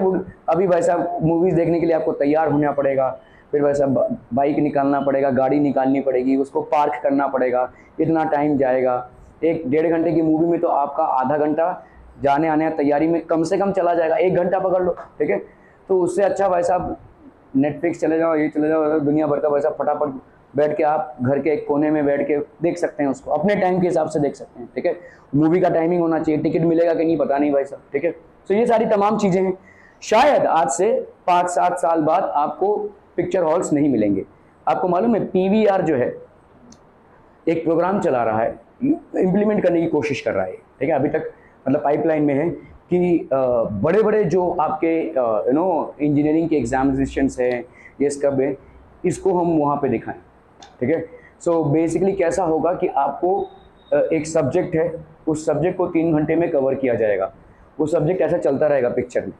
अभी भाई साहब मूवीज़ देखने के लिए आपको तैयार होना पड़ेगा, फिर भाई साहब बाइक निकालना पड़ेगा, गाड़ी निकालनी पड़ेगी, उसको पार्क करना पड़ेगा, इतना टाइम जाएगा। 1-1.5 घंटे की मूवी में तो आपका आधा घंटा जाने आने तैयारी में कम से कम चला जाएगा, 1 घंटा पकड़ लो, ठीक है। तो उससे अच्छा भाई साहब नेटफ्लिक्स चले जाओ, ये चले जाओ, दुनिया भर का भाई साहब फटाफट बैठ के आप घर के एक कोने में बैठ के देख सकते हैं, उसको अपने टाइम के हिसाब से देख सकते हैं, ठीक है। मूवी का टाइमिंग होना चाहिए, टिकट मिलेगा कि नहीं पता नहीं भाई साहब, ठीक है। तो ये सारी तमाम चीज़ें हैं। शायद आज से 5-7 साल बाद आपको पिक्चर हॉल्स नहीं मिलेंगे। आपको मालूम है PVR जो है एक प्रोग्राम चला रहा है, इम्प्लीमेंट करने की कोशिश कर रहा है, ठीक है। अभी तक मतलब पाइपलाइन में है कि बड़े बड़े जो आपके इंजीनियरिंग के एग्जामिनेशंस हैं, ये स्कब है, इसको हम वहाँ पे दिखाएं, ठीक है। सो बेसिकली कैसा होगा कि आपको एक सब्जेक्ट है, उस सब्जेक्ट को 3 घंटे में कवर किया जाएगा। वो सब्जेक्ट ऐसा चलता रहेगा पिक्चर में,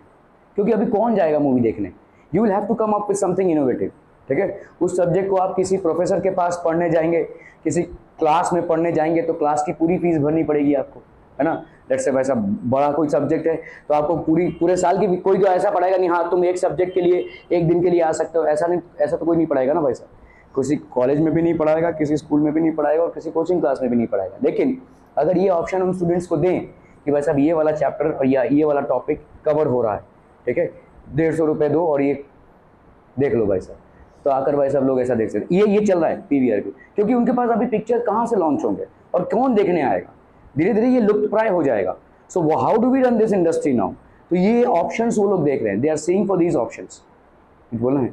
क्योंकि अभी कौन जाएगा मूवी देखने। You will have to come up with something innovative, ठीक है। उस सब्जेक्ट को आप किसी प्रोफेसर के पास पढ़ने जाएंगे, किसी क्लास में पढ़ने जाएंगे, तो क्लास की पूरी फीस भरनी पड़ेगी आपको, है ना। लेट्स से वैसा बड़ा कोई सब्जेक्ट है तो आपको पूरे साल की, कोई तो ऐसा पढ़ाएगा नहीं, हाँ तुम एक सब्जेक्ट के लिए 1 दिन के लिए आ सकते हो, ऐसा नहीं, ऐसा तो कोई नहीं पढ़ाएगा ना भाई साहब। किसी कॉलेज में भी नहीं पढ़ाएगा, किसी स्कूल में भी नहीं पढ़ाएगा, और किसी कोचिंग क्लास में भी नहीं पढ़ाएगा। लेकिन अगर ये ऑप्शन हम स्टूडेंट्स को दें कि भाई साहब ये वाला चैप्टर और या ये वाला टॉपिक कवर हो रहा है, ठीक है, 150 रुपये दो और ये देख लो भाई साहब, तो आकर भाई साहब लोग ऐसा देख सकते। ये चल रहा है PVR पे, क्योंकि उनके पास अभी पिक्चर कहाँ से लॉन्च होंगे और कौन देखने आएगा। धीरे धीरे ये लुप्त प्राय हो जाएगा। So how do we run this industry now? तो ये ऑप्शंस वो लोग देख रहे हैं, they are seeing for these options. बोला है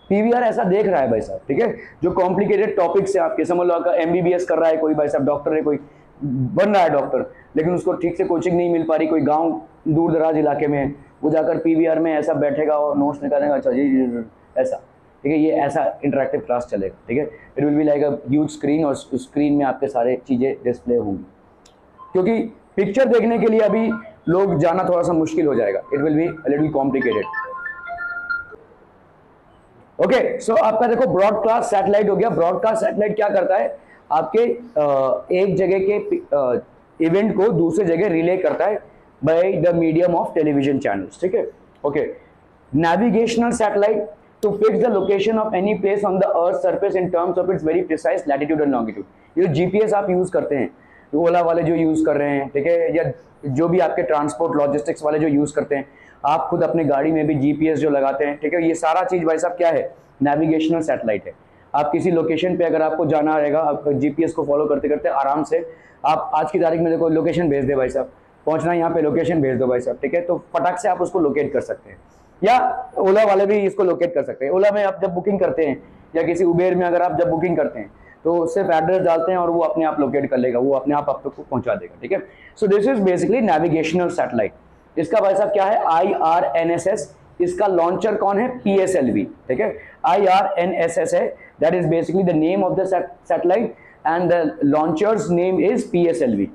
PVR ऐसा देख रहा है भाई साहब, ठीक है। जो कॉम्प्लिकेटेड टॉपिक से आपके समझ लो, आपका MBBS कर रहा है कोई भाई साहब, डॉक्टर है कोई, बन रहा है डॉक्टर, लेकिन उसको ठीक से कोचिंग नहीं मिल पा रही, कोई गांव दूर दराज इलाके में है, वो जाकर PVR में ऐसा बैठेगा और नोट्स निकालेगा, अच्छा जी ऐसा, ठीक है। ये ऐसा इंटरेक्टिव क्लास चलेगा, ठीक है। It will be like a huge screen, और स्क्रीन में आपके सारे चीज़ें डिस्प्ले होंगी, क्योंकि पिक्चर देखने के लिए अभी लोग जाना थोड़ा सा मुश्किल हो जाएगा। It will be a little complicated. Okay, so आपका देखो ब्रॉडकास्ट सैटेलाइट हो गया। ब्रॉडकास्ट सैटेलाइट क्या करता है, आपके एक जगह के इवेंट को दूसरे जगह रिले करता है by the medium of television channels, ठीक है। Okay, navigational satellite to fix the location of any place on the earth surface in terms of its very precise latitude and longitude. ये GPS आप use करते हैं, ओला वाले जो use कर रहे हैं, ठीक है, या जो भी आपके ट्रांसपोर्ट लॉजिस्टिक्स वाले जो यूज करते हैं, आप खुद अपने गाड़ी में भी GPS जो लगाते हैं, ठीक है, ये सारा चीज भाई साहब क्या है, नेविगेशनल सैटेलाइट है। आप किसी लोकेशन पे अगर आपको जाना रहेगा, आप GPS को फॉलो करते करते आराम से आप आज की तारीख में देखो लोकेशन भेज दे भाई साहब, पहुंचना यहाँ पे लोकेशन भेज दो भाई साहब, ठीक है, तो फटाक से आप उसको लोकेट कर सकते हैं। या ओला वाले भी इसको लोकेट कर सकते हैं। ओला में आप जब बुकिंग करते हैं या किसी उबेर में अगर आप जब बुकिंग करते हैं तो सिर्फ एड्रेस डालते हैं और वो अपने आप लोकेट कर लेगा, वो अपने आप तक को पहुंचा देगा, ठीक है। So this is basically navigational satellite. इसका भाई साहब क्या है, IRNSS। इसका लॉन्चर कौन है, PSLV, ठीक है। IRNSS है, that is basically the name of the satellite and the launchers name is PSLV।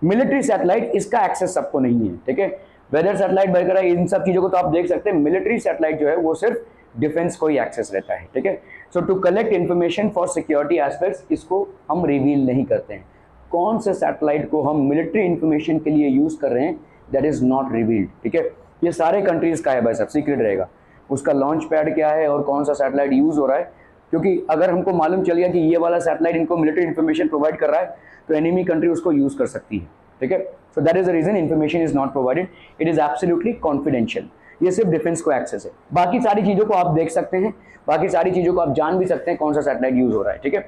Military satellite, इसका एक्सेस सबको नहीं है, ठीक है। वेदर सैटेलाइट वगैरह इन सब चीजों को तो आप देख सकते हैं। मिलिट्री सैटेलाइट जो है वो सिर्फ डिफेंस को ही एक्सेस रहता है, ठीक है। So to collect information for security aspects, इसको हम रिवील नहीं करते हैं। कौन से सैटेलाइट को हम मिलिट्री इंफॉर्मेशन के लिए यूज कर रहे हैं, दैट इज नॉट रिवील्ड, ठीक है। ये सारे कंट्रीज का है भाई साहब, सीक्रेट रहेगा। उसका लॉन्च पैड क्या है और कौन सा सैटेलाइट यूज हो रहा है, क्योंकि अगर हमको मालूम चल गया कि ये वाला सैटेलाइट इनको मिलिट्री इंफॉर्मेशन प्रोवाइड कर रहा है तो एनिमी कंट्री उसको यूज कर सकती है, ठीक है। So that is the reason information is not provided, it is absolutely confidential. ये सिर्फ डिफेंस को एक्सेस है, बाकी सारी चीजों को आप देख सकते हैं, बाकी सारी चीजों को आप जान भी सकते हैं कौन सा सैटेलाइट यूज हो रहा है, ठीक है।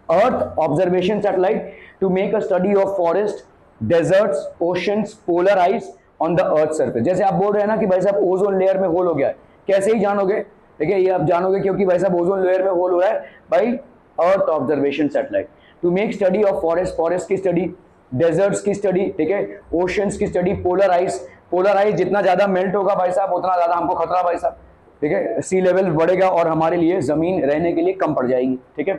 Earth observation satellite to make a study of forest, deserts, oceans, polar ice on the earth surface. जैसे आप बोल रहे हैं ना कि भाई साहब ओजोन लेयर में होल हो गया है, कैसे ही जानोगे, ठीक है, ये आप जानोगे क्योंकि भाई साहब ओजोन लेयर में होल हो रहा है by earth observation satellite. To make study of forest, forest की स्टडी, डेजर्ट्स की स्टडी, ठीक है, ओशंस की स्टडी, पोलर आइस जितना ज्यादा मेल्ट होगा भाई साहब उतना ज्यादा हमको खतरा भाई साहब, ठीक है, सी लेवल बढ़ेगा और हमारे लिए जमीन रहने के लिए कम पड़ जाएगी, ठीक है।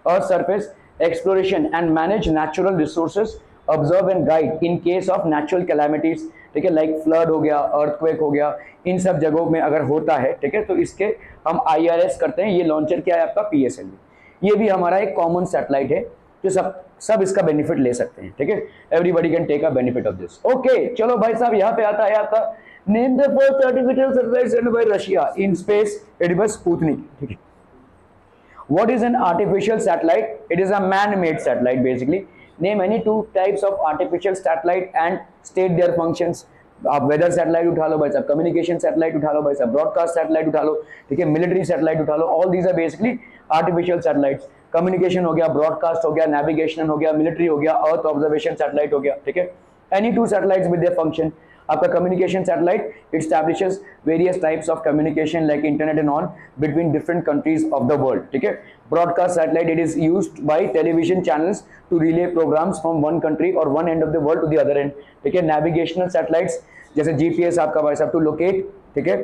Earth surface exploration and manage natural resources, observe and guide in case of natural calamities, ठीक है, लाइक फ्लड हो गया, अर्थक्वेक हो गया, इन सब जगहों में अगर होता है, ठीक है, तो इसके हम IRS करते हैं। ये लॉन्चर क्या है आपका, PSLV। ये भी हमारा एक कॉमन सैटेलाइट है जो सब इसका बेनिफिट ले सकते हैं, ठीक है। Everybody can take a benefit of this. Okay, चलो भाई साहब यहाँ पे आता है आपका name the first artificial satellite sent by Russia in space, it was Sputnik, ठीक है। What is an artificial satellite? It is a man-made satellite basically. Name any two types of artificial satellite and state their functions. आप weather satellite उठा लो भाई साहब, communication satellite उठा लो भाई साहब, broadcast satellite उठा लो, ठीक है, मिलिट्री सैटेलाइट उठा लो, all these are basically artificial satellites. Communication हो गया, ब्रॉडकास्ट हो गया, नेविगेशन हो गया, मिलिट्री हो गया, अर्थ ऑब्जर्वेशन सैटेलाइट हो गया, ठीक है। Any two satellites with their function. आपका communication satellite it establishes various types of communication like internet and on between different countries of the world, ठीक है। Broadcast satellite it is used by television channels to relay programmes from one country और one end of the world to the other end, ठीक है। Navigational satellites जैसे GPS आपका भाई साहब to locate, ठीक है,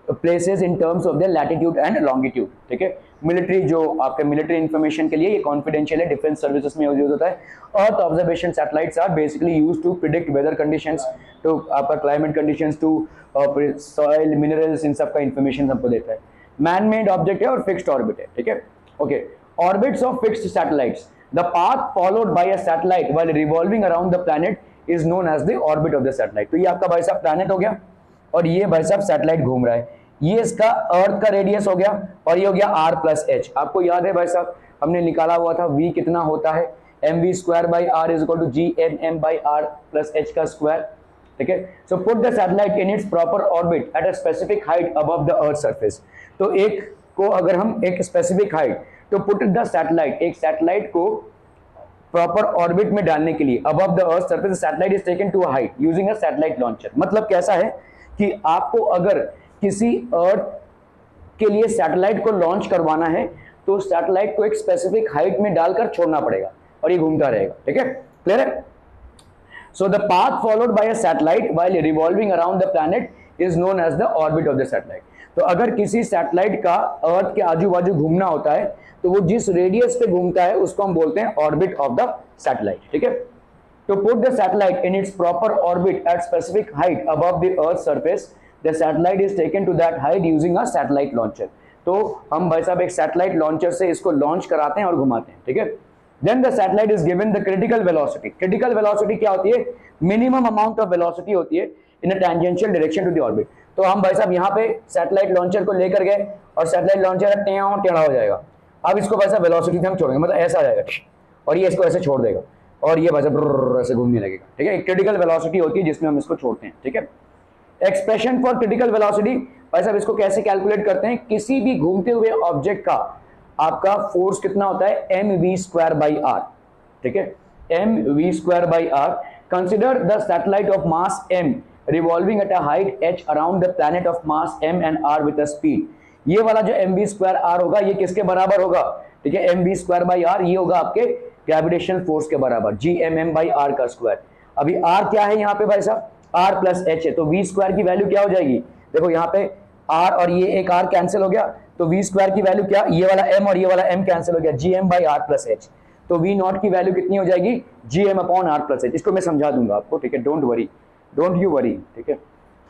places in terms of the latitude and longitude, ठीक है। मिलिट्री जो आपके मिलिट्री इंफॉर्मेशन के लिए ये कॉन्फिडेंशियल है, डिफेंस सर्विसेज में यूज होता है। Earth observation satellites are basically used to predict weather conditions, तो आपका climate conditions, to soil minerals, इन सब का इंफॉर्मेशन हमको देता है। मैन मेड ऑब्जेक्ट है और फिक्स्ड ऑर्बिट है, ठीक है। Okay, orbits of fixed satellites, the path followed by a satellite while revolving around the planet is known as the orbit of the satellite. तो ये आपका भाई साहब प्लैनेट हो गया और ये भाई साहब सैटेलाइट घूम रहा है, ये इसका अर्थ का रेडियस हो गया और ये हो गया r प्लस एच। आपको याद है भाई साहब हमने निकाला हुआ था v कितना होता है, mv square by r is equal to gnm by r plus h का स्क्वायर, ठीक है। So put the satellite in its proper orbit at a specific height above the earth surface. तो एक को अगर हम एक स्पेसिफिक हाइट, तो पुट द सैटेलाइट, एक सैटेलाइट को प्रॉपर ऑर्बिट में डालने के लिए above the earth surface, satellite is taken to a height using a satellite launcher. मतलब कैसा है कि आपको अगर किसी अर्थ के लिए सैटेलाइट को लॉन्च करवाना है तो सैटेलाइट को एक स्पेसिफिक हाइट में डालकर छोड़ना पड़ेगा और ये घूमता रहेगा, ठीक है, क्लियर है। So the path followed by a satellite while revolving around the planet is known as the orbit of the satellite. तो अगर किसी सैटेलाइट का अर्थ के आजू बाजू घूमना होता है तो वो जिस रेडियस पे घूमता है उसको हम बोलते हैं ऑर्बिट ऑफ द सैटेलाइट, ठीक है। To put the satellite in its proper orbit at specific height above the Earth's surface, the satellite is taken to that height using a satellite launcher. तो हम भाई साहब एक सैटेलाइट लॉन्चर से इसको launch कराते हैं और घुमाते हैं, ठीक है। Then the satellite is given the critical velocity. Critical velocity क्या होती है? Minimum amount of velocity होती है in a tangential direction to the orbit. तो हम भाई साहब यहाँ पे सैटेलाइट लॉन्चर को लेकर गए और सैटेलाइट लॉन्चर टेढ़ा हो जाएगा। अब इसको भाई साहब वेलोसिटी से हम छोड़ेंगे, मतलब ऐसा आ जाएगा और ये इसको ऐसे छोड़ देगा और ये भाई साहब ऐसे घूमने लगेगा, ठीक है। क्रिटिकल वेलोसिटी होती है जिसमें हम इसको छोड़ते हैं, ठीक है। एक्सप्रेशन फॉर क्रिटिकल वेलोसिटी भाई साहब इसको कैसे कैलकुलेट करते हैं, किसी भी घूमते हुए ऑब्जेक्ट का आपका फोर्स कितना होता है, mv स्क्वायर बाई r, ठीक है, mv square by r। Consider the satellite of mass m revolving at a height h around the planet of mass m and r with a speed. ये वाला जो mv square r होगा ये किसके बराबर होगा, ठीक है, mv स्क्वायर बाई r, ये होगा आपके ग्रेविटेशनल फोर्स के बराबर gmm बाई r का स्क्वायर। अभी r क्या है यहाँ पे भाई साहब, r प्लस h है, तो v स्क्वायर की वैल्यू क्या हो जाएगी, देखो यहाँ पे r और ये एक r कैंसिल हो गया, तो v स्क्वायर की वैल्यू क्या, ये वाला m और ये वाला m कैंसिल हो गया, gm by r plus h। तो v नॉट की वैल्यू कितनी हो जाएगी, gm upon r plus h। इसको मैं समझा दूंगा आपको, ठीक है, डोंट यू वरी, ठीक है।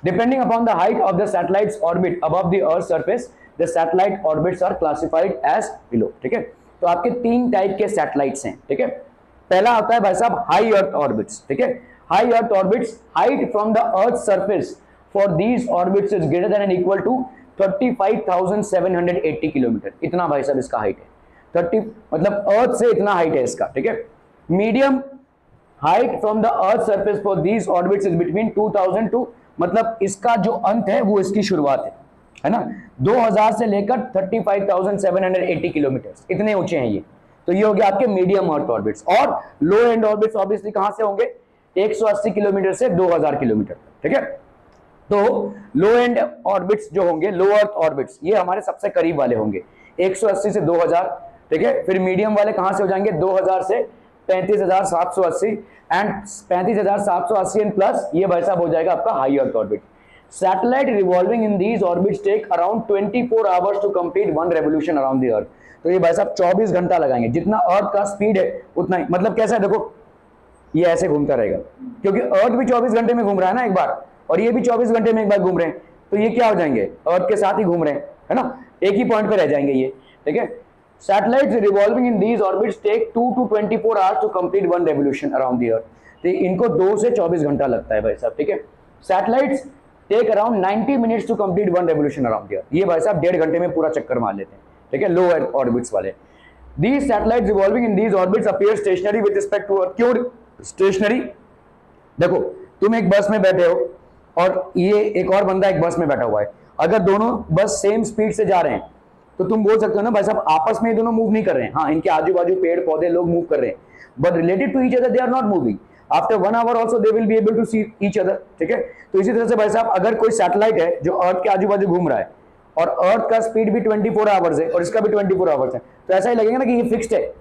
Depending upon the height of the satellite's orbit above the earth surface, the satellite orbits are classified as below, ठीक है। तो आपके तीन टाइप के सैटेलाइट्स हैं, ठीक है। पहला आता है भाई साहब हाई अर्थ ऑर्बिट्स, ठीक है। High earth orbits, height from the earth surface for these orbits is greater than and equal to 35,780 kilometre. इतना भाई साहब इसका हाइट है, 30 मतलब अर्थ से इतना हाइट है इसका, ठीक है। Medium height from the earth surface for these orbits is between 2000 to, मतलब इसका जो अंत है वो इसकी शुरुआत है ना, 2000 से लेकर 35,780 किलोमीटर, इतने ऊंचे हैं ये। तो ये हो गया आपके मीडियम अर्थ ऑर्बिट्स। और लो एंड ऑर्बिट्स ऑब्वियसली कहां से होंगे, 180 किलोमीटर से 2000 किलोमीटर, ठीक है। तो लो एंड ऑर्बिट्स जो होंगे, लो अर्थ ऑर्बिट्स, ये हमारे सबसे करीब वाले होंगे 180 से 2000, ठीक है। फिर मीडियम वाले कहां से हो जाएंगे, 2000 से 35,780 एंड 35,780 एंड प्लस ये भाई साहब हो जाएगा आपका high earth orbit. Satellite revolving in these orbits take around 24 hours to complete one revolution around the earth. तो ये भाई साहब 24 घंटा लगाएंगे, जितना अर्थ का स्पीड है उतना ही, मतलब कैसा है देखो, ये ऐसे घूमता रहेगा क्योंकि अर्थ भी 24 घंटे में घूम रहा है ना एक बार, और ये भी 24 घंटे में एक बार घूम रहे हैं, तो ये क्या हो जाएंगे, अर्थ के साथ ही घूम रहे हैं, है ना, एक ही पॉइंट पे रह जाएंगे ये, ठीक है। Satellites revolving in these orbits take 2 to 24 hours to complete one revolution around the earth. तो इनको 2 से 24 घंटा लगता है भाई साहब, ठीक है। Satellites take around 90 minutes to complete one revolution around the earth. ये भाई साहब 1.5 घंटे में पूरा चक्कर मार लेते हैं, ठीक है, लो अर्थ ऑर्बिट्स वाले। These satellites revolving in these orbits appear stationary with respect to earth. क्यों स्टेशनरी? देखो तुम एक बस में बैठे हो और ये एक और बंदा एक बस में बैठा हुआ है, अगर दोनों बस सेम स्पीड से जा रहे हैं तो तुम बोल सकते हो ना भाई साहब आपस में दोनों मूव नहीं कर रहे हैं, हाँ इनके आजू बाजू पेड़ पौधे लोग मूव कर रहे हैं, but related to each other they are not moving. After 1 hour also they will be able to see each other, ठीक है। तो इसी तरह से भाई साहब अगर कोई सैटेलाइट है जो अर्थ के आजू बाजू घूम रहा है और अर्थ का स्पीड भी 24 आवर्स है और इसका भी 24 आवर्स है, तो ऐसा ही लगेगा ना कि ये फिक्स्ड है,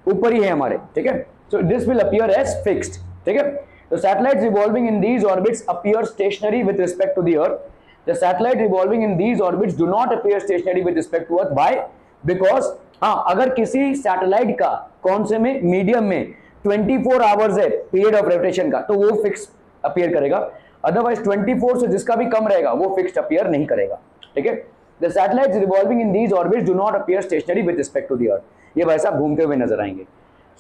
ऊपर ही है हमारे, ठीक है। So this will appear as fixed, ठीक है। तो satellites revolving in these orbits appear stationary with respect to the earth. The satellite revolving in these orbits do not appear stationary with respect to Earth. Why? Because हाँ अगर किसी satellite का कौन से में मीडियम में 24 आवर्स है period of rotation का तो वो फिक्स अपीयर करेगा, अदरवाइज 24 से जिसका भी कम रहेगा वो फिक्स्ड अपीयर नहीं करेगा, ठीक है। The satellites revolving in these orbits do not appear stationary with respect to the Earth. ये भाई साहब घूमते हुए नजर आएंगे।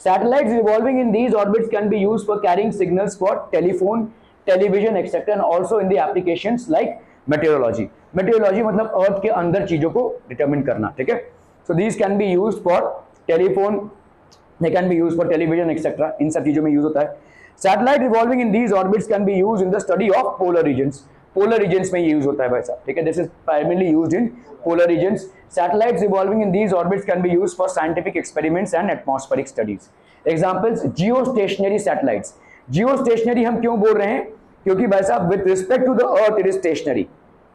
Satellites revolving in these orbits can be used for carrying signals for telephone, television, etc. and also in the applications like meteorology. Meteorology मतलब अर्थ के अंदर चीजों को डिटरमिन करना, ठीक है। So these can be used for telephone, they can be used for television etcetera, इन सब चीजों में यूज होता है। Satellite revolving in these orbits can be used in the study of polar regions. Polar regions में use होता है भाई साहब, ठीक है। This is primarily used in polar regions. Satellites revolving in these orbits can be used for scientific experiments and atmospheric studies. Examples geo stationary satellites. Geo stationary हम क्यों बोल रहे हैं? क्योंकि भाई साहब with respect to the earth it is stationary,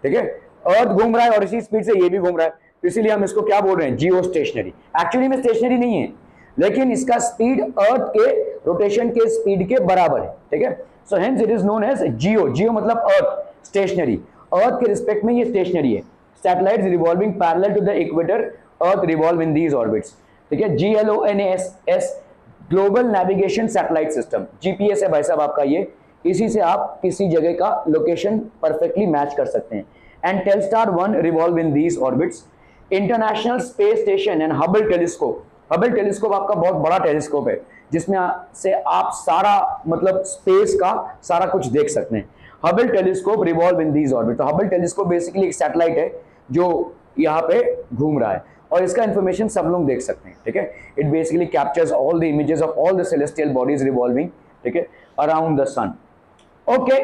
ठीक है। अर्थ घूम रहा है और इसी स्पीड से ये भी घूम रहा है, तो इसीलिए हम इसको क्या बोल रहे हैं? जियो स्टेशनरी। एक्चुअली में स्टेशनरी नहीं है, लेकिन इसका स्पीड अर्थ के रोटेशन के स्पीड के बराबर है, ठीक है। So hence it is known as geo. Geo मतलब अर्थ, स्टेशनरी, अर्थ के रिस्पेक्ट में ये स्टेशनरी है। Satellites revolving parallel to the equator, earth revolve in these orbits, ठीक है। GLONASS global navigation satellite system, GPS है भाई साहब आपका ये, इसी से आप किसी जगह का लोकेशन परफेक्टली मैच कर सकते हैं। And Telstar 1 revolve in these orbits. International space station and Hubble telescope. Hubble telescope आपका बहुत बड़ा टेलीस्कोप है जिसमें से आप सारा मतलब स्पेस का सारा कुछ देख सकते हैं। Hubble telescope revolve in these orbit. तो हबल टेलीस्कोप बेसिकली एक सैटेलाइट है जो यहाँ पे घूम रहा है और इसका इंफॉर्मेशन सब लोग देख सकते हैं, ठीक है। It basically captures all the images of all the celestial bodies revolving, ठीक है, around the sun. Okay.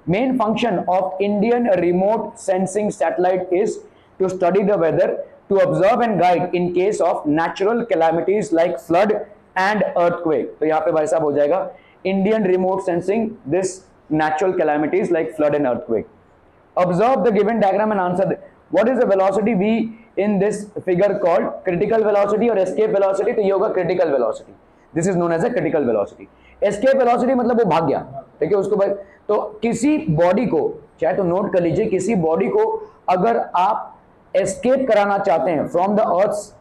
Main function of Indian remote sensing satellite is to study the weather, to observe and guide in case of natural calamities like flood and earthquake. तो यहाँ पे भाई साहब हो जाएगा Indian remote sensing this natural calamities like flood and earthquake. Observe the given diagram and answer. What is the velocity v in this figure called? Critical velocity और escape velocity, तो ये होगा critical velocity. This is known as a critical velocity. Escape velocity मतलब वो भाग गया, ठीक है, उसको भाई। तो किसी बॉडी को, चाहे तो नोट कर लीजिए, किसी बॉडी को अगर आप एस्केप कराना चाहते हैं from the earth's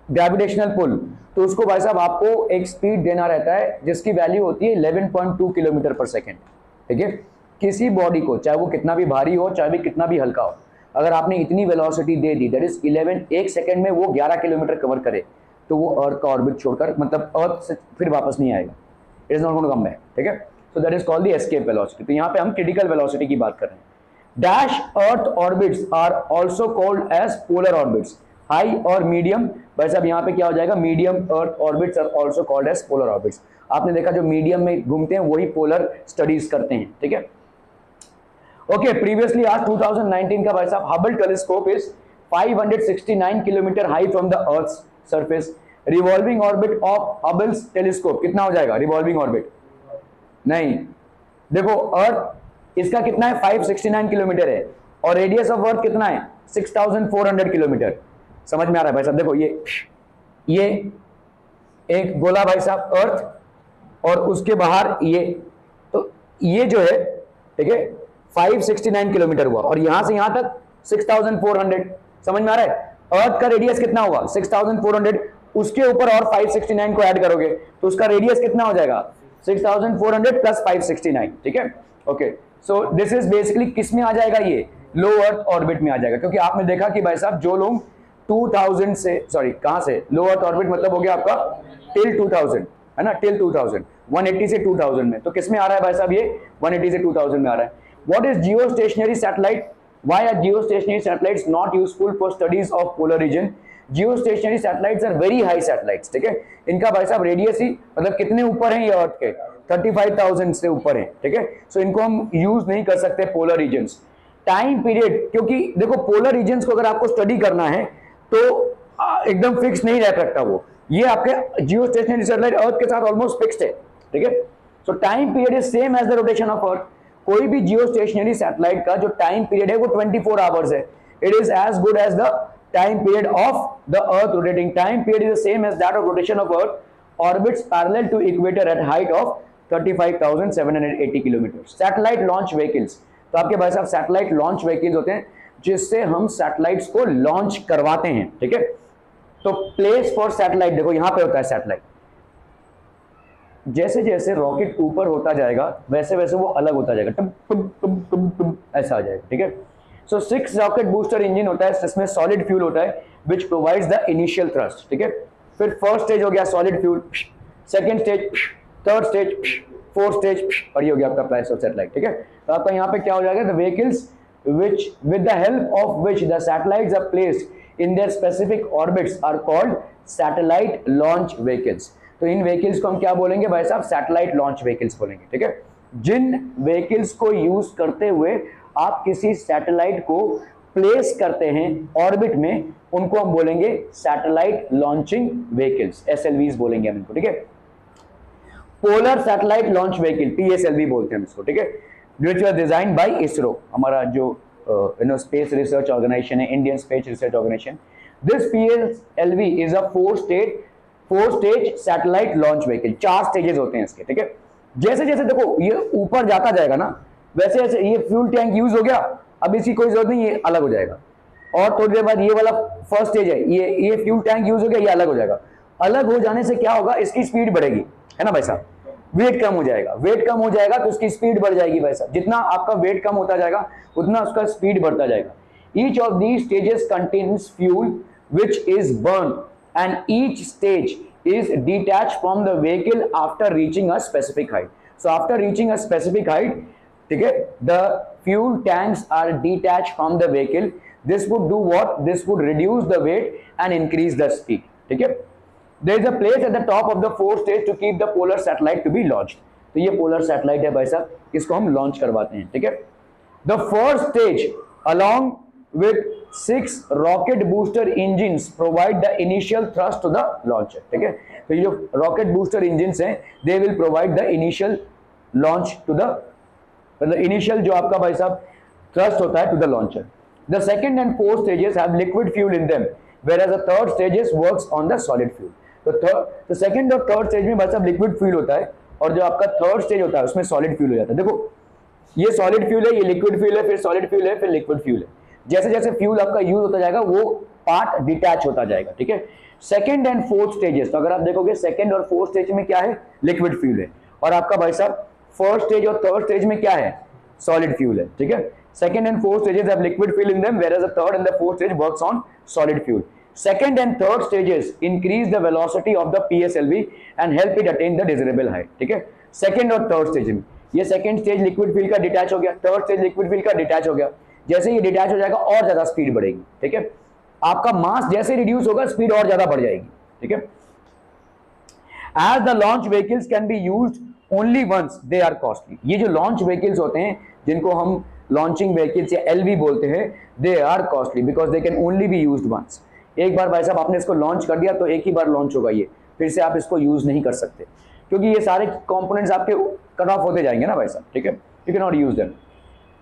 gravitational pull, तो उसको भाई साहब आपको एक स्पीड देना रहता है जिसकी वैल्यू होती है 11.2 किलोमीटर पर सेकेंड, ठीक है। किसी बॉडी को चाहे वो कितना भी भारी हो, चाहे भी कितना भी हल्का हो, अगर आपने इतनी velocity they the, that is 11, एक सेकेंड में वो 11 किलोमीटर कवर करे, तो वो अर्थ का ऑर्बिट छोड़कर मतलब अर्थ से फिर वापस नहीं आएगा, it is not going to come back, ठीक है। So that is called the escape velocity. तो यहाँ पे हम क्रिटिकल वेलोसिटी की बात कर रहे हैं। Dash earth orbits are also called as polar orbits. High और मीडियम, भाई साहब यहाँ पे क्या हो जाएगा? Medium earth orbits are also called as polar orbits. आपने देखा जो मीडियम में घूमते हैं वही पोलर स्टडीज करते हैं, ठीक है। ओके, प्रीवियसली आज 2019 का भाई साहब Hubble telescope is 569 kilometre high from the earth surface. Revolving orbit of हबल्स telescope कितना हो जाएगा? रिवॉल्विंग ऑर्बिट नहीं, देखो अर्थ इसका कितना है? 569 किलोमीटर है और रेडियस ऑफ अर्थ कितना है? 6400 किलोमीटर। समझ में आ रहा है भाई साहब? देखो ये एक गोला भाई साहब अर्थ और उसके बाहर ये, तो ये जो है, ठीक है, 569 किलोमीटर हुआ और यहां से यहां तक 6400। समझ में आ रहा है? अर्थ का रेडियस कितना हुआ? 6400, उसके ऊपर और 569 को ऐड करोगे तो उसका रेडियस कितना हो जाएगा? 6400 प्लस 569, ठीक है। Okay, so this is basically किस में आ जाएगा? ये लो अर्थ ऑर्बिट में आ जाएगा, क्योंकि आपने देखा कि भाई साहब जो लोग 2000 से, सॉरी कहां से, लो अर्थ ऑर्बिट मतलब हो गया आपका टिल 2000, है ना, टिल 2000, 180 से 2000 में, तो किस में आ रहा है भाई साहब, ये 180 से 2000 में आ रहा है। What is geostationary satellite, why are geostationary satellites not useful for studies of polar region. Geostationary satellites are very high satellites, ठीक है, इनका भाई साहब रेडियस ही मतलब कितने ऊपर है ये अर्थ के, 35,000 से ऊपर है, ठीक है, सो इनको हम यूज नहीं कर सकते पोलर रीजन्स। टाइम पीरियड, क्योंकि देखो पोलर रीजन्स को अगर आपको स्टडी करना है तो एकदम फिक्स नहीं रह सकता वो, ये आपके जियोस्टेशनरी सैटेलाइट अर्थ के साथ ऑलमोस्ट फिक्स्ड है, ठीक है, so time period is same as the rotation of earth. कोई भी जियोस्टेशनरी सैटेलाइट का जो टाइम पीरियड है वो 24 आवर्स है, it is as good as the time period of the earth rotating, time period is the same as that of rotation of earth, orbits parallel to equator at height of 35,780 kilometre. Satellite launch vehicles, तो आपके भाई साहब satellite launch vehicles होते हैं जिससे हम satellites को launch करवाते हैं, ठीक है, तो प्लेस फॉर सैटेलाइट, देखो यहां पे होता है सैटेलाइट, जैसे जैसे रॉकेट ऊपर होता जाएगा वैसे वैसे वो अलग होता जाएगा, टुम टुम टुम टुम टुम ऐसा आ जाएगा, ठीक है। सो 6 रॉकेट बूस्टर इंजन होता है जिसमें सॉलिड फ्यूल होता है which provides the initial thrust, ठीक है, फिर फर्स्ट स्टेज हो गया solid fuel, second stage, third stage, fourth stage, और ये हो गया आपका प्लेस ऑफ सैटेलाइट, ठीक है। तो आपका यहाँ पे क्या हो जाएगा, the vehicles which with the help of which the satellites are placed in their specific orbits are called satellite launch vehicles। तो इन व्हीकल्स को हम क्या बोलेंगे भाई साहब, सैटेलाइट लॉन्च व्हीकल्स बोलेंगे, ठीक है। जिन व्हीकल्स को यूज करते हुए आप किसी सैटेलाइट को प्लेस करते हैं ऑर्बिट में, उनको हम बोलेंगे सैटेलाइट लॉन्चिंग व्हीकल्स, SLVs बोलेंगे हम इनको, ठीक है। Polar satellite launch vehicle, PSLV बोलते हैं इसको, ठीक है, which was designed by ISRO, हमारा जो स्पेस रिसर्च ऑर्गेनाइजेशन है, Indian space research organisation. This PSLV is a 4 stage satellite launch vehicle, 4 stages होते हैं इसके, ठीक है। जैसे जैसे देखो ये ऊपर जाता जाएगा ना, वैसे वैसे ये फ्यूल टैंक यूज हो गया, अब इसकी कोई जरूरत नहीं, ये अलग हो जाएगा, और थोड़ी देर बाद ये वाला फर्स्ट स्टेज है, ये फ्यूल टैंक यूज हो गया, ये अलग हो जाएगा। अलग हो जाने से क्या होगा, इसकी स्पीड बढ़ेगी, है ना भाई साहब, वेट कम हो जाएगा, वेट कम हो जाएगा तो उसकी स्पीड बढ़ जाएगी भाई साहब, जितना आपका वेट कम होता जाएगा उतना उसका स्पीड बढ़ता जाएगा। Each of these stages contains fuel which is burn and each stage is detached from the vehicle after reaching a specific height. So after reaching a specific height, ठीक है, the fuel tanks are detached from the vehicle. This would do what? This would reduce the weight and increase the speed. ठीक है, there is a place at the top of the 4th stage to keep the polar satellite to be launched. तो ये polar satellite है भाई साहब, इसको हम launch करवाते हैं, ठीक है। The first stage along with 6 rocket booster engines provide the initial thrust to the launcher, ठीक है। तो ये जो rocket booster engines हैं, they will provide the initial launch to the, मतलब initial जो आपका भाई साहब thrust होता है to the launcher. The second and fourth stages have liquid fuel in them, whereas the third stages works on the solid fuel. तो second और third stage में भाई साहब liquid fuel होता है, और जो आपका third stage होता है उसमें solid fuel हो जाता है। देखो ये solid fuel है, ये liquid fuel है, फिर solid fuel है, फिर liquid fuel है। जैसे जैसे फ्यूल आपका यूज होता जाएगा वो पार्ट डिटैच होता जाएगा, ठीक है। सेकंड एंड फोर्थ स्टेजेस, तो अगर आप देखोगे सेकंड और फोर्थ स्टेज में क्या है, लिक्विड फ्यूल है, और आपका भाई साहब फर्स्ट स्टेज और थर्ड स्टेज में क्या है, सॉलिड फ्यूल है, ठीक है। Second and fourth stages have liquid fuel in them, whereas the third and the fourth stage works on solid fuel. Second and third stages increase the velocity of the PSLV and help it attain the desirable height, ठीक है। Second और third stage में ये second stage liquid fuel का detach हो गया, third stage liquid fuel का detach हो गया। जैसे ये डिटैच हो जाएगा और ज्यादा स्पीड बढ़ेगी, ठीक है। आपका मास जैसे रिड्यूस होगा स्पीड और ज्यादा बढ़ जाएगी, ठीक है। As the launch vehicles can be used only once, they are costly. ये जो launch vehicles होते हैं जिनको हम launching vehicles या LV बोलते हैं, they are costly because they can only be used once. एक बार भाई साहब आपने इसको लॉन्च कर दिया तो एक ही बार लॉन्च होगा ये, फिर से आप इसको यूज नहीं कर सकते, क्योंकि ये सारे कंपोनेंट्स आपके कट ऑफ होते जाएंगे ना भाई साहब, ठीक है। You can not use them.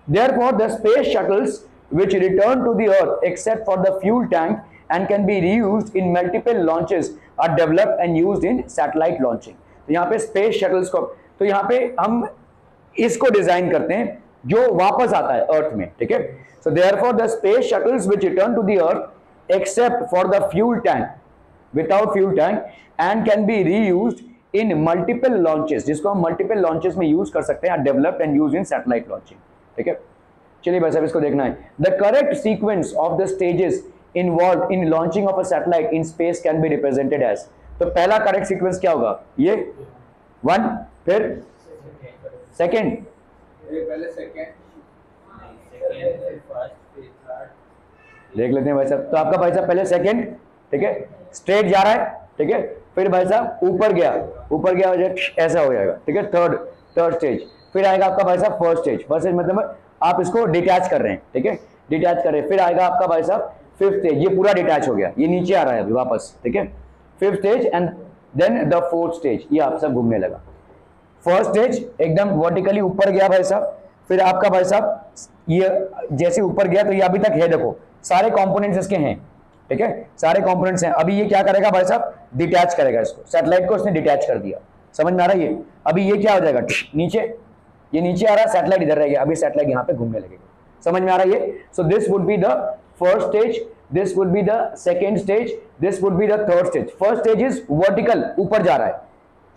Therefore, the space shuttles which return to the Earth except for the fuel tank and can be reused in multiple launches are developed and used in satellite launching. तो यहाँ पे space shuttles को, तो यहाँ पे हम इसको design करते हैं जो वापस आता है अर्थ में, ठीक है। So therefore, the space shuttles which return to the Earth except for the fuel tank, without fuel tank, and can be reused in multiple launches, जिसको हम multiple launches में use कर सकते हैं, are developed and used in satellite launching, ठीक है। चलिए भाई साहब इसको देखना है। The correct sequence of the stages involve in launching of a satellite in space can be represented as. तो पहला करेक्ट सीक्वेंस क्या होगा, ये 1, फिर सेकेंड, पहले सेकेंड, देख लेते हैं भाई साहब। तो आपका भाई साहब पहले सेकेंड, ठीक है, स्ट्रेट जा रहा है, ठीक है, फिर भाई साहब ऊपर गया हो जाएगा, ऐसा हो जाएगा, ठीक है, थर्ड स्टेज। फिर आएगा आपका भाई साहब फर्स्ट स्टेज मतलब आप इसको डिटैच कर रहे हैं, ठीक है, डिटैच कर रहे हैं। फिर आएगा आपका भाई साहब फिफ्थ स्टेज, ये पूरा डिटैच हो गया, ये नीचे आ रहा है अभी वापस, ठीक है, fifth stage and then the fourth stage, ये आप सब घूमने लगा। फर्स्ट स्टेज एकदम वर्टिकली ऊपर गया भाई साहब, फिर आपका भाई साहब ये जैसे ऊपर गया तो ये अभी तक है, देखो सारे कंपोनेंट्स इसके हैं, ठीक है, सारे कंपोनेंट्स हैं। अभी ये क्या करेगा भाई साहब, डिटैच करेगा इसको, सैटेलाइट को इसने डिटैच कर दिया, समझ में आ रहा है ये। अभी ये क्या हो जाएगा, नीचे, ये नीचे आ रहा है, सैटेलाइट इधर रहेगा, अभी सैटेलाइट यहाँ पे घूमने लगेगा, समझ में आ रहा है ये। So this would be the first stage, this would be the second stage, this would be the third stage. First stage is vertical, ऊपर जा रहा है,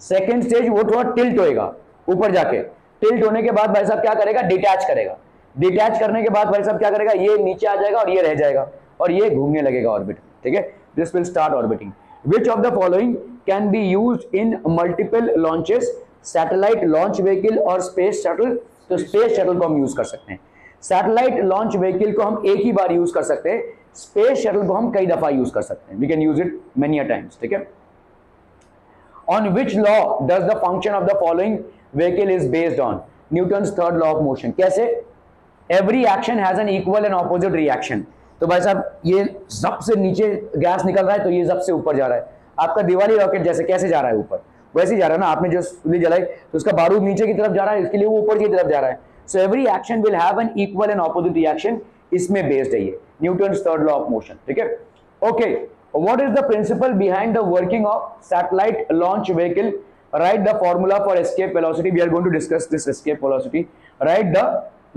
सेकेंड स्टेज वो थोड़ा टिल्ट होएगा ऊपर जाके, टिल्ट होने के बाद भाई साहब क्या करेगा, डिटैच करेगा, डिटैच करने के बाद भाई साहब क्या करेगा, ये नीचे आ जाएगा और ये रह जाएगा और ये घूमने लगेगा ऑर्बिट, ठीक है, this will start orbiting. Which of the following can be used in multiple launches, satellite launch vehicle और स्पेस शटल। तो स्पेस शटल को हम यूज कर सकते हैं, सैटेलाइट लॉन्च व्हीकल को हम एक ही बार यूज कर सकते हैं, स्पेस शटल को हम कई दफा यूज कर सकते हैं, we can use it many a times, ठीक है। On which law does the function of the following vehicle is based on? Newton's third law of motion। कैसे? Every action has an equal and opposite reaction। तो भाई साहब ये सबसे नीचे gas निकल रहा है तो ये सबसे ऊपर जा रहा है। आपका दिवाली रॉकेट जैसे कैसे जा रहा है ऊपर, वैसे ही जा रहा है ना। आपने जो सुली जलाई तो उसका बारूद नीचे की तरफ जा रहा है, इसके लिए वो ऊपर की तरफ जा रहा है। So every action will have an equal and opposite reaction, इसमें बेस्ड है ये Newton's third law of motion, ठीक है। Okay, what is the principle behind the working of satellite launch vehicle? Write the formula for escape velocity. We are going to discuss this escape velocity. Write the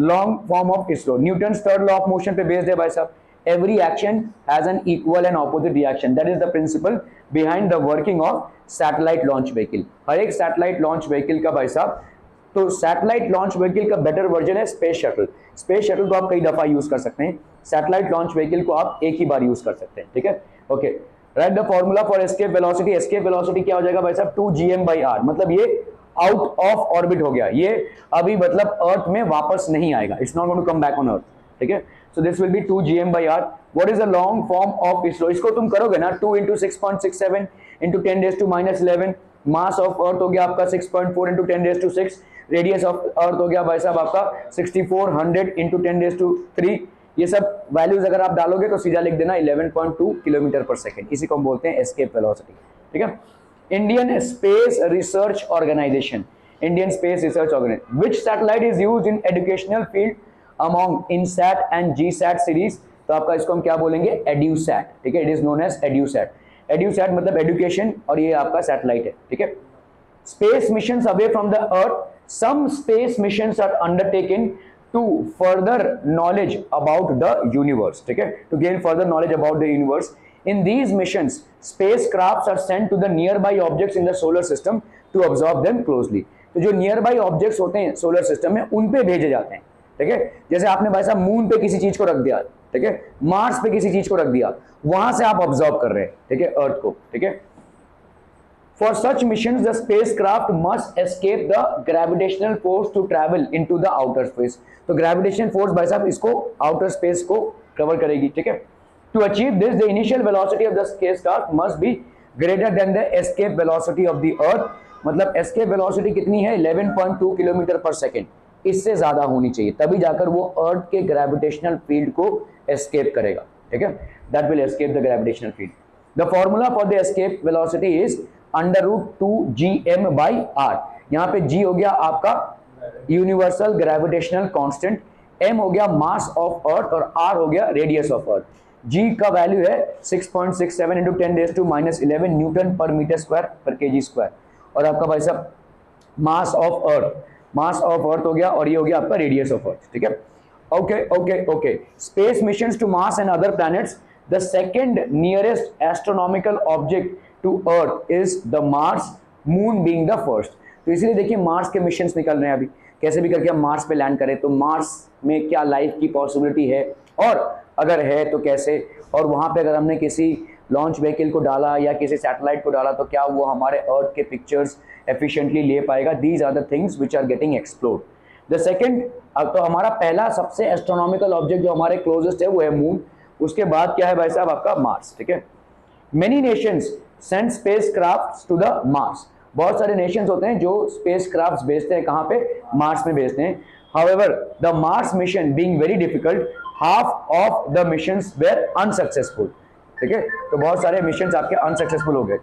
long form of ISRO. Newton's third law of motion पे based है भाई साहब। Every action has an equal and opposite reaction. That is the principle behind the working of satellite launch vehicle. हर एक satellite launch vehicle का भाई साहब, तो satellite launch vehicle का बेटर वर्जन है स्पेस शटल। स्पेस शटल को आप कई दफा यूज कर सकते हैं, सैटेलाइट लॉन्च व्हीकल को आप एक ही बार यूज कर सकते हैं, ठीक है। Okay, right the formula for escape velocity. Escape velocity क्या हो जाएगा भाई साहब, 2gm/r, मतलब ये आउट ऑफ ऑर्बिट हो गया, ये अभी मतलब अर्थ में वापस नहीं आएगा, it's not going to come back on earth, ठीक है। So this will be 2gm/r। What is the long form of ISRO? इसको तुम करोगे ना 2 × 6.67 × 10⁻11, मास ऑफ अर्थ हो गया आपका 6.4 × 10⁶, रेडियस ऑफ अर्थ हो गया भाई साहब आपका 6400 × 10⁻3। ये सब वैल्यूज अगर आप डालोगे तो सीधा लिख देना 11.2 किलोमीटर पर सेकेंड, इसी को हम बोलते हैं एस्केप वेलोसिटी, ठीक है। Indian space research organisation, Indian space research organisation, which satellite is used in educational field among INSAT and GSAT series? तो आपका इसको हम क्या बोलेंगे, एड्यूसैट, ठीक है, it is known as EDUSAT. EDUSAT मतलब एजुकेशन और ये आपका सैटेलाइट है, ठीक है। Space missions away from the earth, some space missions are undertaken to further knowledge about the universe, ठीक है, to gain further knowledge about the universe. In these missions, spacecrafts are sent to the nearby objects in the solar system to observe them closely. तो जो nearby objects होते हैं solar system में, उन पे भेजे जाते हैं, ठीक है। जैसे आपने भाई साहब मून पे किसी चीज को रख दिया, ठीक है, मार्स पे किसी चीज को रख दिया, वहां से आप ऑब्जर्व कर रहे हैं, ठीक है, अर्थ को, ठीक है। For such missions, the spacecraft must escape the gravitational force to travel into the outer space. तो gravitational force भाई साहब इसको outer space को cover करेगी, ठीक है। To achieve this, the initial velocity of the spacecraft must be greater than the escape velocity of the Earth. मतलब escape velocity कितनी है, 11.2 किलोमीटर पर सेकेंड, इससे ज्यादा होनी चाहिए, तभी जाकर वो अर्थ के ग्रेविटेशनल फील्ड को escape करेगा, ठीक है। That will escape the gravitational field. The formula for the escape velocity is √2gm/r। यहाँ पे g हो गया आपका यूनिवर्सल ग्रेविटेशनल कांस्टेंट, m हो गया मास ऑफ अर्थ और r हो गया रेडियस ऑफ अर्थ। g का वैल्यू है 6.67 × 10⁻11 न्यूटन पर मीटर स्क्वायर पर kg स्क्वायर। और आपका भाई साहब मास ऑफ अर्थ हो गया और ये हो गया आपका रेडियस ऑफ अर्थ, ठीक है। Okay, space missions to Mars and other planets, the second nearest astronomical object to earth is the Mars, moon being the first. तो इसलिए देखिए मार्स के मिशंस निकल रहे हैं, अभी कैसे भी करके हम मार्स पे लैंड करें, तो मार्स में क्या लाइफ की पॉसिबिलिटी है और अगर है तो कैसे, और वहाँ पे अगर हमने किसी लॉन्च व्हीकल को डाला या किसी सैटेलाइट को डाला तो क्या वो हमारे अर्थ के पिक्चर्स एफिशिएंटली ले पाएगा? These are the things which are getting explored. The second, तो हमारा पहला सबसे एस्ट्रोनॉमिकल ऑब्जेक्ट जो हमारे क्लोजेस्ट है वो है मून। उसके बाद क्या है भाई साहब? आपका मार्स। ठीक है, many nations send space craft to the Mars. बहुत सारे नेशंस होते हैं जो स्पेस क्राफ्ट भेजते हैं, कहाँ पे? मार्स में भेजते हैं। However the Mars mission being very difficult, half of the missions were unsuccessful. ठीक है, तो बहुत सारे मिशंस आपके अनसक्सेसफुल हो गए।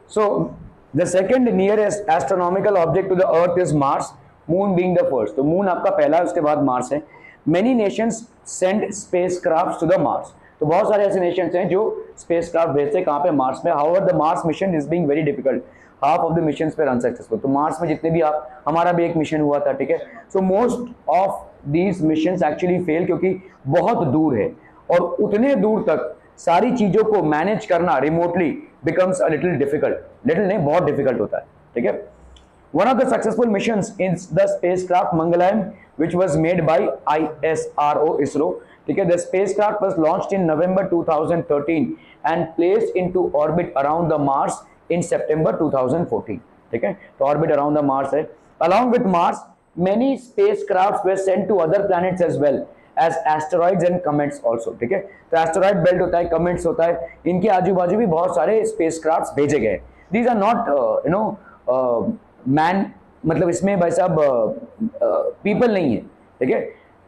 So the second nearest astronomical object to the earth is Mars, moon being the first. तो मून आपका पहला है, उसके बाद मार्स है। Many nations send space craft to the Mars. तो बहुत सारे ऐसे नेशंस हैं जो स्पेस क्राफ्ट भेजते हैं कहाँ पे? मार्स में। However the Mars mission is being very difficult, half of the missions were unsuccessful. तो मार्स में जितने भी हमारा भी एक मिशन हुआ था। ठीक है, so most of these missions actually fail, क्योंकि बहुत दूर है और उतने दूर तक सारी चीजों को मैनेज करना remotely becomes a little difficult. Little नहीं, बहुत डिफिकल्ट होता है। ठीक है, one of the successful missions is the spacecraft Mangalyaan which was made by ISRO ISRO. ठीक है, the spacecraft was launched in November 2013 and placed into orbit around the Mars in September 2014. ठीक है, तो orbit around the Mars है। Along with Mars, many spacecrafts were sent to other planets as well as asteroids and comets also. ठीक है, तो asteroid belt होता है, comets होता है, इनके आजू बाजू भी बहुत सारे spacecrafts भेजे गए। These are not man, मतलब इसमें भाई साहब पीपल नहीं है। ठीक है,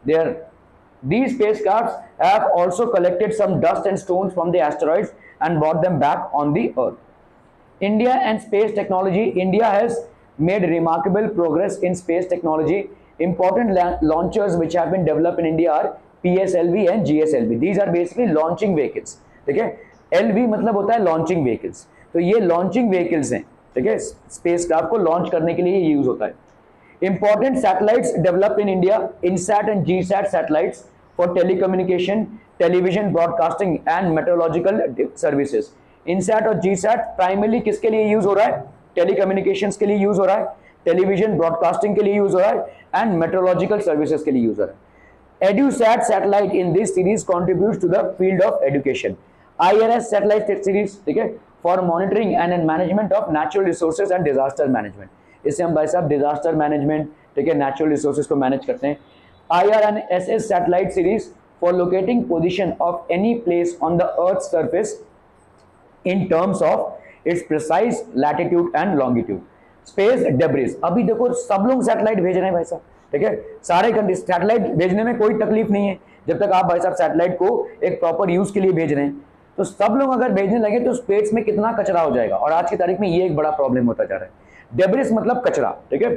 there these spacecrafts have also collected some dust and stones from the asteroids and brought them back on the earth. India and space technology. India has made remarkable progress in space technology. Important launchers which have been developed in India are PSLV and GSLV. These are basically launching vehicles. ठीक है, LV मतलब होता है launching vehicles, तो ये launching vehicles हैं। ठीक है, स्पेसक्राफ्ट को लॉन्च करने के लिए ये यूज होता है। Important satellites developed in India, INSAT and GSAT satellites for telecommunication, television broadcasting and metrological services. INSAT और जीसैट प्राइमरली किसके लिए यूज हो रहा है? टेलीकम्युनिकेशंस के लिए यूज हो रहा है, टेलीविजन ब्रॉडकास्टिंग के लिए यूज हो रहा है एंड मेट्रोलॉजिकल सर्विसेज के लिए यूज हो रहा है। EDUSAT satellite in this series contributes to the field of education. IRS satellite series, ठीक है, for monitoring and management of natural resources and disaster management. इससे हम भाई साहब डिजास्टर मैनेजमेंट, ठीक है, नेचुरल रिसोर्सेज को मैनेज करते हैं। IRNSS satellite series for locating position of any place on the earth surface in terms of it's precise latitude and longitude. Space debris, अभी देखो सब लोग सैटेलाइट भेज रहे हैं भाई साहब। ठीक है, सारे कंट्री सैटेलाइट भेजने में कोई तकलीफ नहीं है जब तक आप भाई साहब सैटेलाइट को एक प्रॉपर यूज के लिए भेज रहे हैं। तो सब लोग अगर भेजने लगे तो स्पेस में कितना कचरा हो जाएगा, और आज की तारीख में ये एक बड़ा प्रॉब्लम होता जा रहा है। डेब्रिस मतलब कचरा। ठीक है,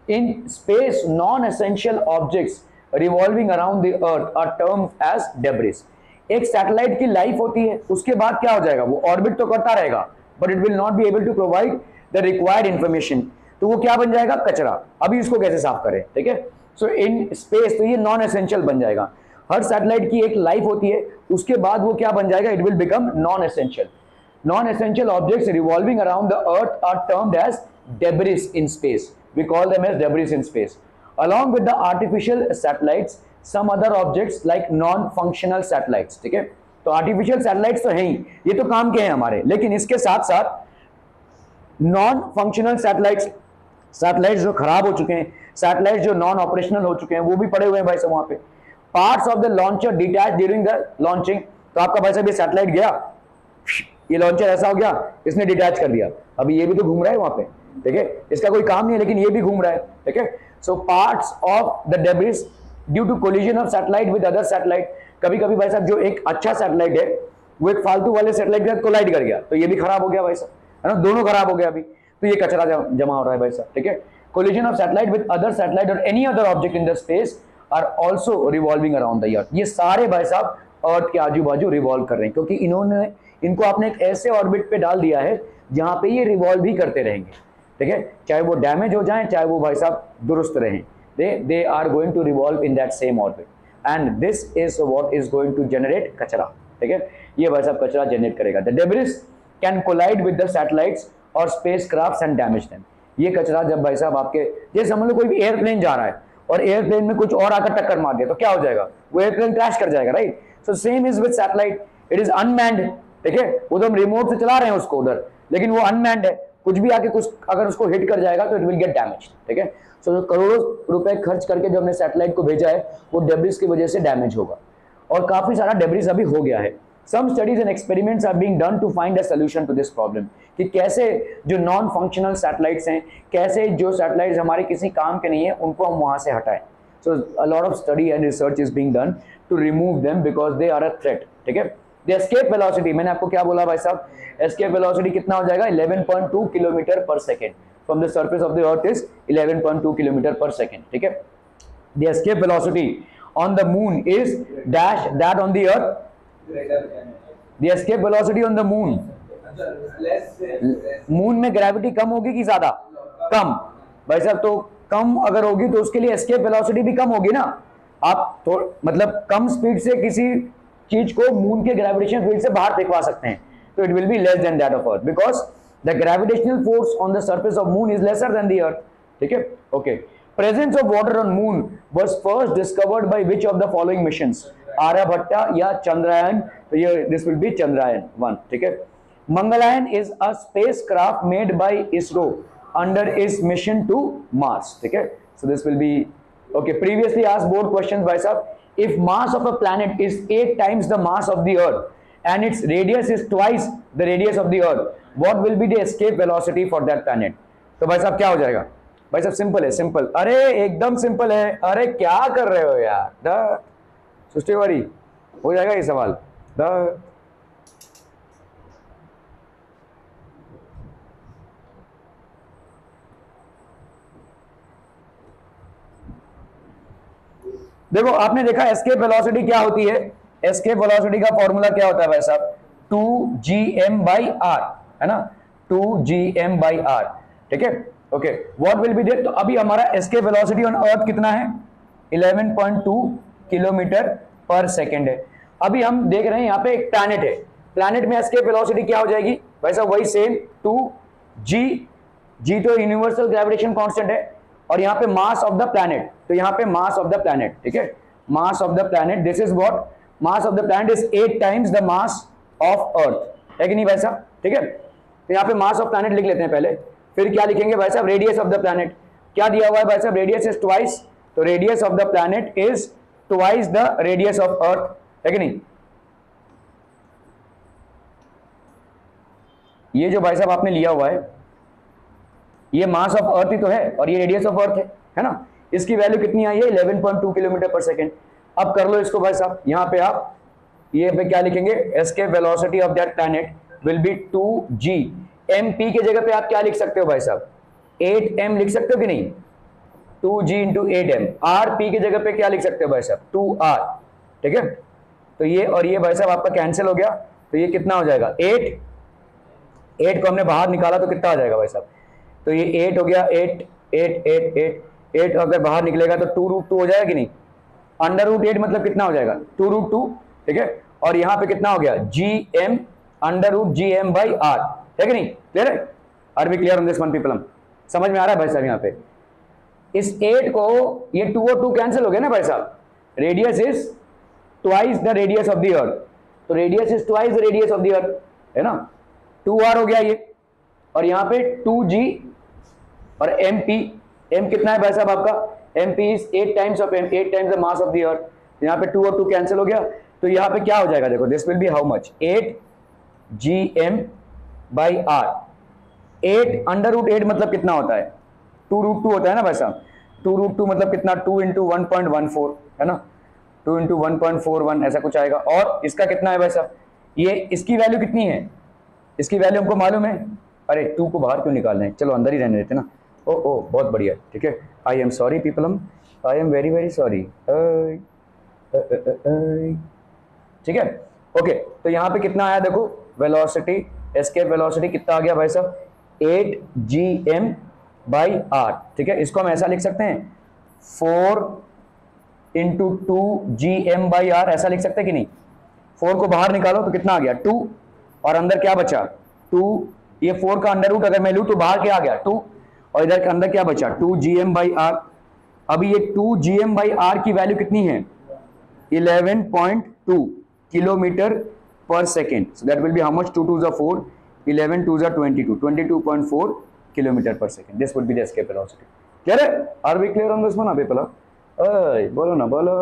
in space non essential objects revolving around the earth are termed as debris. एक सैटेलाइट की लाइफ होती है, उसके बाद क्या हो जाएगा? वो ऑर्बिट तो करता रहेगा but it will not be able to provide the required information, तो वो क्या बन जाएगा? कचरा। अभी इसको कैसे साफ करें? ठीक है, सो इन स्पेस तो ये नॉन एसेंशियल बन जाएगा। हर सैटेलाइट की एक लाइफ होती है, उसके बाद वो क्या बन जाएगा? It will become non essential. Non essential objects revolving around the earth are termed as debris in space. We call them as debris in space. Along with the artificial satellites, some other objects like non functional satellites. ठीक है, तो artificial satellites तो हैं ही, ये तो काम के हैं हमारे, लेकिन इसके साथ साथ नॉन फंक्शनल सैटेलाइट्स, सैटेलाइट्स जो खराब हो चुके हैं, सैटेलाइट्स जो नॉन ऑपरेशनल हो चुके हैं, वो भी पड़े हुए हैं भाई साहब वहां पे। Parts of the launcher detach during the launching, तो आपका भाई साहब ये सैटेलाइट गया, ये लॉन्चर ऐसा हो गया, इसने डिटैच कर दिया, अभी ये भी तो घूम रहा है वहां पे। ठीक है, इसका कोई काम नहीं है लेकिन ये भी घूम रहा है। ठीक है, so parts of the debris due to collision of satellite with other satellite. कभी कभी भाई साहब जो एक अच्छा सैटेलाइट है वो एक फालतू वाले सैटेलाइट के साथ कोलाइड कर गया, तो ये भी खराब हो गया भाई साहब, है ना, दोनों खराब हो गया अभी, तो ये कचरा जमा हो रहा है भाई साहब। ठीक है, collision of satellite with other satellite और any other object in the space are also revolving around the earth. ये सारे भाई साहब अर्थ के आजू बाजू रिवॉल्व कर रहे हैं, क्योंकि इन्होंने इनको आपने एक ऐसे ऑर्बिट पे डाल दिया है जहां पे ये रिवॉल्व ही करते रहेंगे। ठीक है, चाहे वो डैमेज हो जाए, चाहे वो भाई साहब दुरुस्त रहें, they are going to revolve in that same orbit and this is what is going to generate कचरा। ठीक है, ये भाई साहब कचरा जनरेट करेगा। the debris can collide with the satellites or spacecrafts and damage them। ये कचरा जब भाई साहब आपके, जैसे समझ लो कोई एयरप्लेन जा रहा है और एयरप्लेन में कुछ और आकर टक्कर मार दिया तो क्या हो जाएगा, वो एयरप्लेन क्रैश कर जाएगा, right. So same is with satellite, it is unmanned, ठीक है, वो तो हम रिमोट से चला रहे हैं उसको उधर, लेकिन वो अनमैन्ड है, कुछ भी आके कुछ अगर उसको हिट कर जाएगा तो इट विल गेट डैमेज, ठीक है। सो करोड़ों रुपए खर्च करके जो हमने सैटेलाइट को भेजा है वो डेब्रिस की वजह से डैमेज होगा, और काफी सारा डेब्रिस अभी हो गया है। Some studies and experiments are being done to find a solution to this problem कि कैसे जो नॉन फंक्शनल सैटेलाइट्स हैं, कैसे जो सैटेलाइट्स हमारे किसी काम के नहीं है उनको हम वहां से हटाएं। So a lot of study and research is being done to remove them because they are a threat, ठीक है। The escape velocity, मैंने आपको क्या बोला भाई साहब, escape velocity कितना हो जाएगा, 11.2 kilometre per second, from the surface of the earth is 11.2 kilometre per second, ठीक है। The escape velocity on the moon is dash that on the earth, the escape velocity on the moon, moon में gravity कम होगी कि ज्यादा, कम भाई साहब, तो कम अगर होगी तो उसके लिए एस्केप वेलोसिटी भी कम होगी ना। आप तो मतलब कम स्पीड से किसी चीज को मून के ग्रेविटेशनल फील्ड से बाहर फेंकवा सकते हैं, तो it will be less than that of earth because the gravitational force on the surface of moon is lesser than the earth, ठीक है। Okay, presence of water on moon was first discovered by which of the following missions, Aryabhata या चंद्रयान, तो ये this will B Chandrayaan 1, ठीक है। Mangalyaan is a spacecraft made by ISRO under its mission to Mars, ठीक है। So this will be okay. Previously asked board questions भाई साहब, if mass of a planet is 8 times the mass of the earth and its radius is twice the radius of the earth, what will be the escape velocity for that planet? तो भाई साहब क्या हो जाएगा, भाई साहब simple है, simple, अरे एकदम सिंपल है, अरे क्या कर रहे हो यार, सुस्टेवारी हो जाएगा ये सवाल। देखो आपने देखा एस्केप वेलोसिटी क्या होती है, एस्केप वेलोसिटी का फॉर्मूला क्या होता है भाई साहब, 2gm/r, है ना, 2gm/r, ठीक है। Okay, what will be there, तो अभी हमारा एस्केप वेलोसिटी ऑन अर्थ कितना है, 11.2 किलोमीटर पर सेकेंड है। अभी हम देख रहे हैं यहाँ पे एक प्लैनेट है, प्लैनेट में एस्केप वेलोसिटी क्या हो जाएगी भाई साहब, वही सेम 2g तो यूनिवर्सल ग्रेविटेशन कांस्टेंट है, और यहाँ पे मास ऑफ द प्लैनेट, तो यहाँ पे मास ऑफ द प्लैनेट, ठीक है, mass of the planet, this is what, mass of the planet is 8 times the mass of earth, है कि नहीं भाई साहब, ठीक है। तो यहाँ पे मास ऑफ प्लैनेट लिख लेते हैं पहले, फिर क्या लिखेंगे भाई साहब, रेडियस ऑफ द प्लैनेट, क्या दिया हुआ है भाई साहब, रेडियस इज ट्वाइस, तो radius of the planet is twice the radius of earth, है कि नहीं। ये जो भाई साहब आपने लिया हुआ है ये मास ऑफ अर्थ ही तो है और ये रेडियस ऑफ अर्थ है ना, इसकी वैल्यू कितनी आई है, 11.2 किलोमीटर पर सेकेंड। अब कर लो इसको भाई साहब, यहाँ पे आप ये पे क्या लिखेंगे, escape velocity of that planet will be 2g, mp के जगह पे आप क्या लिख सकते हो भाई साहब, 8m लिख सकते हो कि नहीं, 2g इंटू 8m, rp के जगह पे क्या लिख सकते हो भाई साहब, 2r, ठीक है। तो ये और ये भाई साहब आपका कैंसिल हो गया, तो ये कितना हो जाएगा, 8 को हमने बाहर निकाला तो कितना आ जाएगा भाई साहब, तो ये 8 हो गया, 8 अगर बाहर निकलेगा तो 2√2 हो जाएगा कि नहीं, √8 मतलब कितना हो जाएगा, 2√2, ठीक है। और यहाँ पे कितना हो गया, gm √gm/r, है कि नहीं, क्लियर है, are we clear on this one people, हम समझ में आ रहा है भाई साहब। यहाँ पे इस 8 को ये 2 और 2 कैंसिल हो गया ना भाई साहब, radius is twice the radius of the earth, तो radius is twice the radius of the earth, है ना, 2r हो गया ये, और यहाँ पे 2g और mp, m कितना है भाई साहब आपका, mp is 8 times of m, 8 times the mass of the अर्थ, यहाँ पे 2 और 2 कैंसिल हो गया, तो यहाँ पे क्या हो जाएगा, देखो this will B how much, 8gm/r, 8 √8 मतलब कितना होता है, 2√2 होता है ना भाई साहब, 2√2 मतलब कितना, 2 इंटू 1.14, है ना, 2 इंटू 1.41 ऐसा कुछ आएगा। और इसका कितना है भाई साहब, ये इसकी वैल्यू कितनी है, इसकी वैल्यू हमको मालूम है, अरे 2 को बाहर क्यों निकालना है, चलो अंदर ही रहने देते ना, ओ बहुत बढ़िया, ठीक है, आई एम सॉरी पीपलम, I am very very sorry, ठीक है। ओके, तो यहाँ पे कितना आया देखो, वेलोसिटी, एस्केप वेलोसिटी कितना आ गया भाई साहब, 8gm/r, ठीक है। इसको हम ऐसा लिख सकते हैं 4 इंटू 2gm/r, ऐसा लिख सकते हैं कि नहीं, 4 को बाहर निकालो तो कितना आ गया 2, और अंदर क्या बचा 2, ये 4 का अंडर रूट अगर मैं लूं तो बाहर क्या आ गया 2, और इधर के अंदर क्या बचा 2gm/r, अभी ये 2 GM/r की वैल्यू कितनी है 11.2 kilometre per second. So that will be how much 2 2 जा 4 11 2 जा 22 22.4 kilometre per second. This would be the escape velocity. Clear है? Are we clear on this one? अभी पहला बोलो ना बोलो.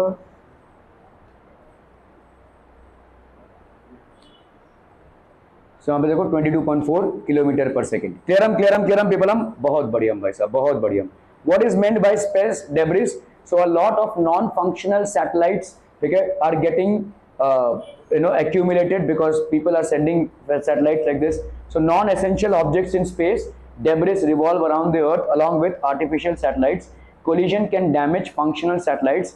यहाँ पे देखो 22.4 किलोमीटर पर सेकेंड. क्लियरम पीपलम. बहुत बढ़िया भाई साहब, बहुत बढ़िया. What is meant by space debris? So a lot of non functional satellites, ठीक है, are getting accumulated because people are sending satellites like this. So non-essential objects in space debris revolve around the earth along with artificial satellites. Collision can damage functional satellites.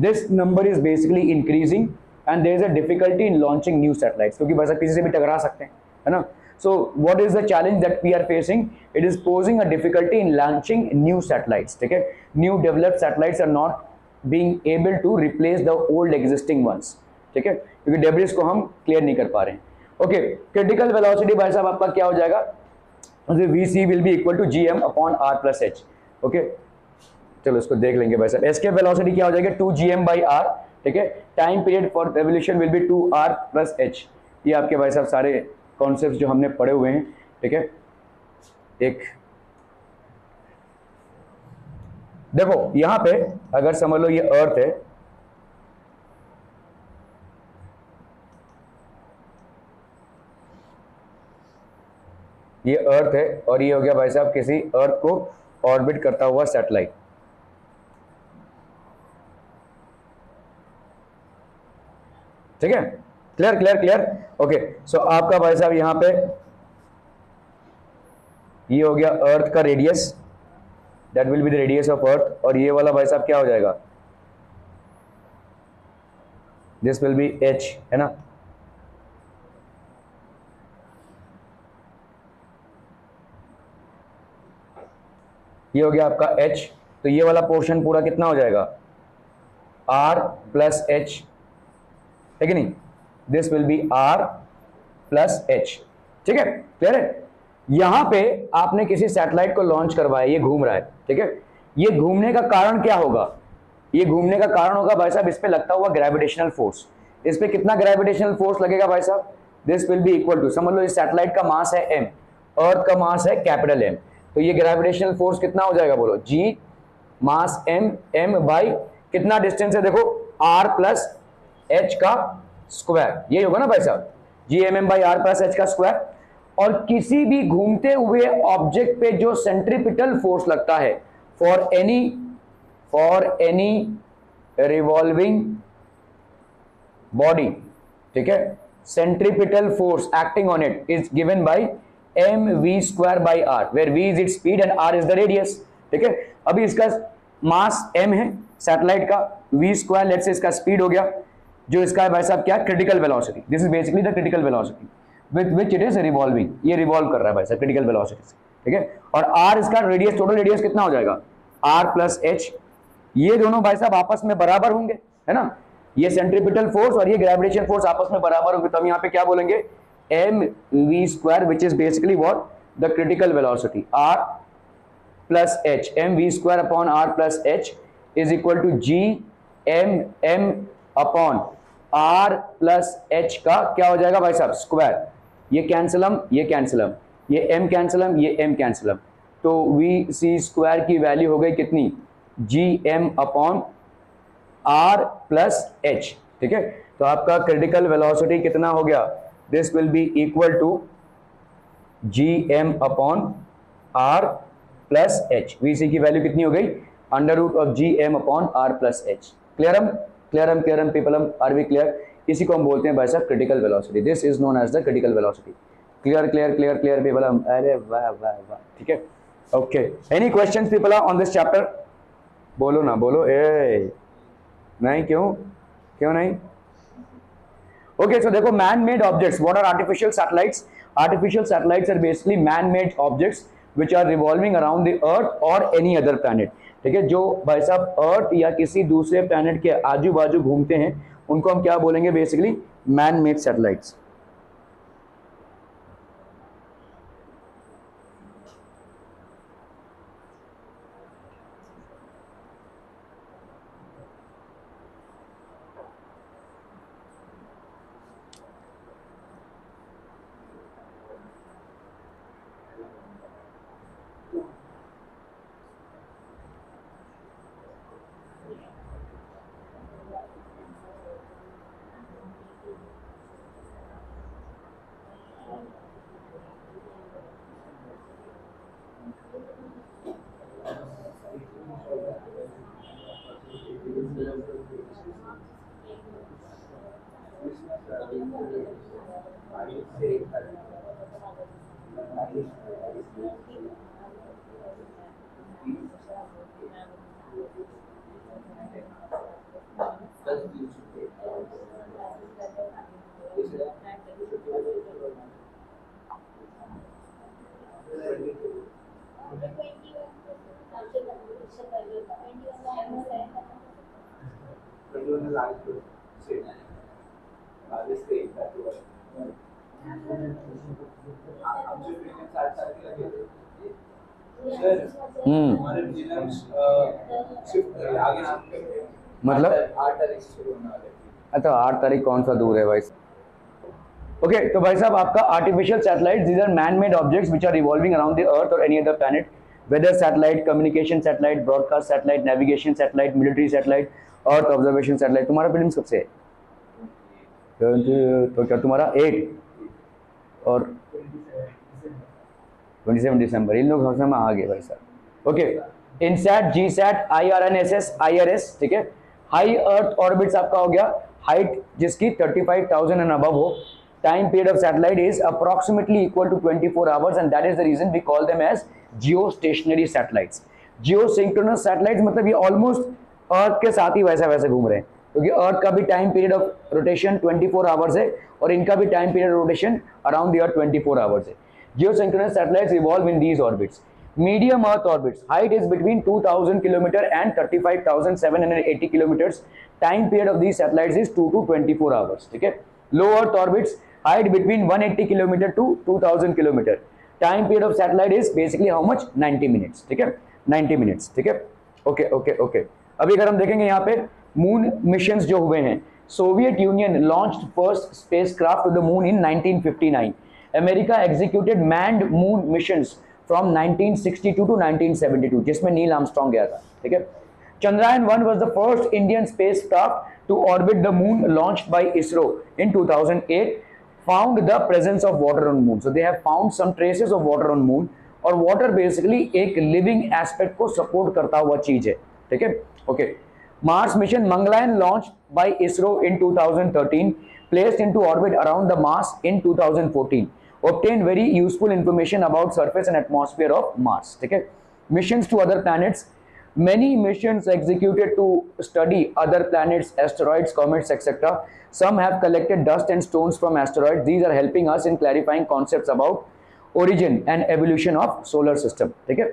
This number is basically increasing and there is a difficulty in launching new satellites क्योंकि बस किसी से भी टकरा सकते हैं, है ना. So what is the challenge that we are facing? It is posing a difficulty in launching new satellites. ठीक है, new developed satellites are not being able to replace the old existing ones. ठीक है, क्योंकि debris को हम clear नहीं कर पा रहे हैं. ओके, क्रिटिकल वेलोसिटी भाई साहब आपका क्या हो जाएगा? VC will be equal to GM/r+h. Okay, चलो इसको देख लेंगे भाई साहब. एस्केप वेलोसिटी क्या हो जाएगा 2 GM/r. ठीक है, time period for revolution will be 2r+h. ये आपके भाई साहब सारे कॉन्सेप्ट जो हमने पढ़े हुए हैं. ठीक है, एक देखो यहां पे अगर समझ लो ये अर्थ है, ये अर्थ है और ये हो गया भाई साहब किसी अर्थ को ऑर्बिट करता हुआ सैटेलाइट. ठीक है, क्लियर. ओके, सो आपका भाई साहब यहां पे ये हो गया अर्थ का radius, that will be the radius of earth. और ये वाला भाई साहब क्या हो जाएगा? दिस विल बी h, है ना. ये हो गया आपका h. तो ये वाला पोर्शन पूरा कितना हो जाएगा? r+h, है कि नहीं? This will B r+h. ठीक है, क्लियर है? यहां पे आपने किसी सैटेलाइट को लॉन्च करवाया, ये घूम रहा है. ठीक है, ये घूमने का कारण क्या होगा? ये घूमने का कारण होगा भाई साहब इस पे लगता हुआ ग्रेविटेशनल फोर्स. इस पे कितना ग्रेविटेशनल फोर्स लगेगा भाई साहब? This will be equal to, समझ लो इस सैटेलाइट का मास है m, अर्थ का मास है कैपिटल M. तो ये ग्रेविटेशनल फोर्स कितना हो जाएगा बोलो? G मास m बाई कितना डिस्टेंस है देखो r+h का स्क्वायर. यही होगा ना भाई साहब, Gmm/r+h का स्क्वायर. और किसी भी घूमते हुए ऑब्जेक्ट पे जो सेंट्रीपिटल फोर्स लगता है फॉर एनी रिवॉल्विंग बॉडी, ठीक है, centripetal force acting on it is given by mv²/r, where v is its speed and r is the radius. ठीक है, अभी इसका मास m है सैटेलाइट का, v², लेट्स से इसका स्पीड हो गया, जो इसका है भाई साहब क्या? Critical velocity. This is basically the critical velocity with which it is revolving. ये रिवॉल्व कर रहा है भाई साहब क्रिटिकल वेलोसिटी से. ठीक है, और r इसका रेडियस, टोटल रेडियस कितना हो जाएगा? r+h. ये दोनों भाई साहब आपस में बराबर होंगे, है ना. ये सेंट्रीपिटल फोर्स और ये ग्रेविटेशन फोर्स आपस में बराबर होंगे. तो हम यहाँ पे क्या बोलेंगे? mv² which is basically what? The critical velocity r+h. mv²/r+h is equal to Gmm/r+h का क्या हो जाएगा भाई साहब? स्क्वायर. ये कैंसलम, ये कैंसलम, ये m कैंसलम, ये m कैंसलम. तो vc² की वैल्यू हो गई कितनी? Gm/r+h. ठीक है, तो आपका क्रिटिकल वेलोसिटी कितना हो गया? This will be equal to Gm/r+h. Vc की वैल्यू कितनी हो गई? √of Gm/r+h. क्लियरम पीपलम, आर वी क्लियर? इसी को हम बोलते हैं भाई साहब critical velocity. This is known as the critical velocity. Clear पीपलम. अरे वाह वाह वाह. ठीक है, okay. Any questions people on this chapter? बोलो ना बोलो. ए नहीं, क्यों नहीं? Okay, so देखो man-made objects. What are artificial satellites? Artificial satellites are basically man-made objects which are revolving around the Earth or any other planet. ठीक है, जो भाई साहब अर्थ या किसी दूसरे प्लैनेट के आजू बाजू घूमते हैं उनको हम क्या बोलेंगे? Basically man-made satellites. मतलब 8 तारीख से शुरू होने वाले। अच्छा 8 तारीख कौन सा दूर है भाई? ओके तो भाई साहब आपका artificial satellite, these are man made objects which are revolving around the earth और any other planet, weather satellite, communication satellite, broadcast satellite, navigation satellite, military satellite, earth observation satellite. तुम्हारा फिल्म कब से है? तो क्या तुम्हारा 8 और 27 दिसंबर, इन लोग हौसला में आ गए भाई साहब। Okay INSAT, GSAT, IRNSS, IRS, ठीक है। हाई अर्थ ऑर्बिट्स आपका हो गया, हाइट जिसकी 35,000 एंड अबव हो। Time period of satellite is approximately equal to 24 hours and that is the reason we call them as geo stationary satellites. Geo synchronous satellites मतलब ये almost अर्थ के साथ ही वैसे घूम रहे हैं, क्योंकि अर्थ का भी time period of rotation 24 hours है और इनका भी time period of rotation around the earth 24 hours है। Geosynchronous satellites evolve in these orbits. Medium Earth orbits, height is between 2,000 km and 35,780 km. Time period of these satellites is 2 to 24 hours. ठीक है. Low Earth orbits, height between 180 km to 2,000 km. Time period of satellite is basically how much? 90 minutes. ठीक है, 90 minutes. ठीक है. Okay. अभी अगर हम देखेंगे यहाँ पे मून मिशंस जो हुए हैं, Soviet Union launched first spacecraft to the moon in 1959. America executed manned moon missions from 1962 to 1972, जिसमें नील आर्मस्ट्रॉन्ग गया था। ठीक है। Chandrayaan 1 was the first Indian spacecraft to orbit the moon launched by ISRO in 2008, found the presence of water on moon. So they have found some traces of water on moon, और water basically एक living aspect को support करता हुआ चीज है। ठीक है। Okay. Mars mission Mangalyaan launched by ISRO in 2013, placed into orbit around the Mars in 2014, obtained very useful information about surface and atmosphere of Mars. ठीक है। Missions to other planets, many missions executed to study other planets, asteroids, comets, etc. Some have collected dust and stones from asteroids. These are helping us in clarifying concepts about origin and evolution of solar system. ठीक है।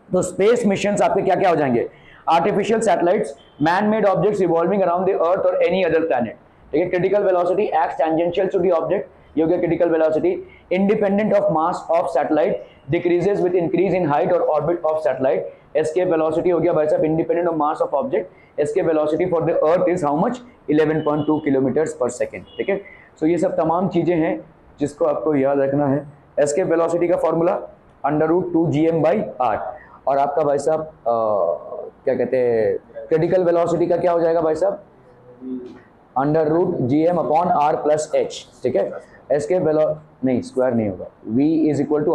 तो space missions आपके क्या क्या हो जाएंगे? Artificial satellites, man made objects revolving around the earth और any other planet. ठीक है। Critical velocity acts tangential to the object, ये हो गया critical velocity. Independent of mass of satellite, decreases with increase in height और orbit of satellite. Escape velocity हो गया भाई साहब independent of mass of object. Escape velocity for the earth is how much? 11.2 kilometres per second. ठीक है। सो ये सब तमाम चीजें हैं जिसको आपको याद रखना है। एस्केप वेलोसिटी का फॉर्मूला √2gm/r, और आपका भाई साहब क्या कहते हैं क्रिटिकल वेलोसिटी का क्या हो जाएगा भाई साहब? √gm/r+h। ठीक है। एस्केप वेलो नहीं, स्क्वायर नहीं होगा, v is equal to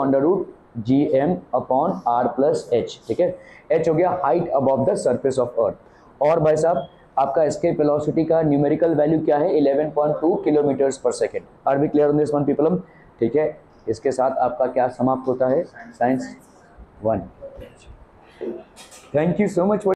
√gm/r+h। ठीक है। h हो गया height above the surface of earth. और भाई साहब आपका एस्केप वेलोसिटी का न्यूमेरिकल वैल्यू क्या है? 11.2 kilometres per second. Are we clear on this one people? ठीक है। इसके साथ आपका क्या समाप्त होता है? Science 1। Thank you so much for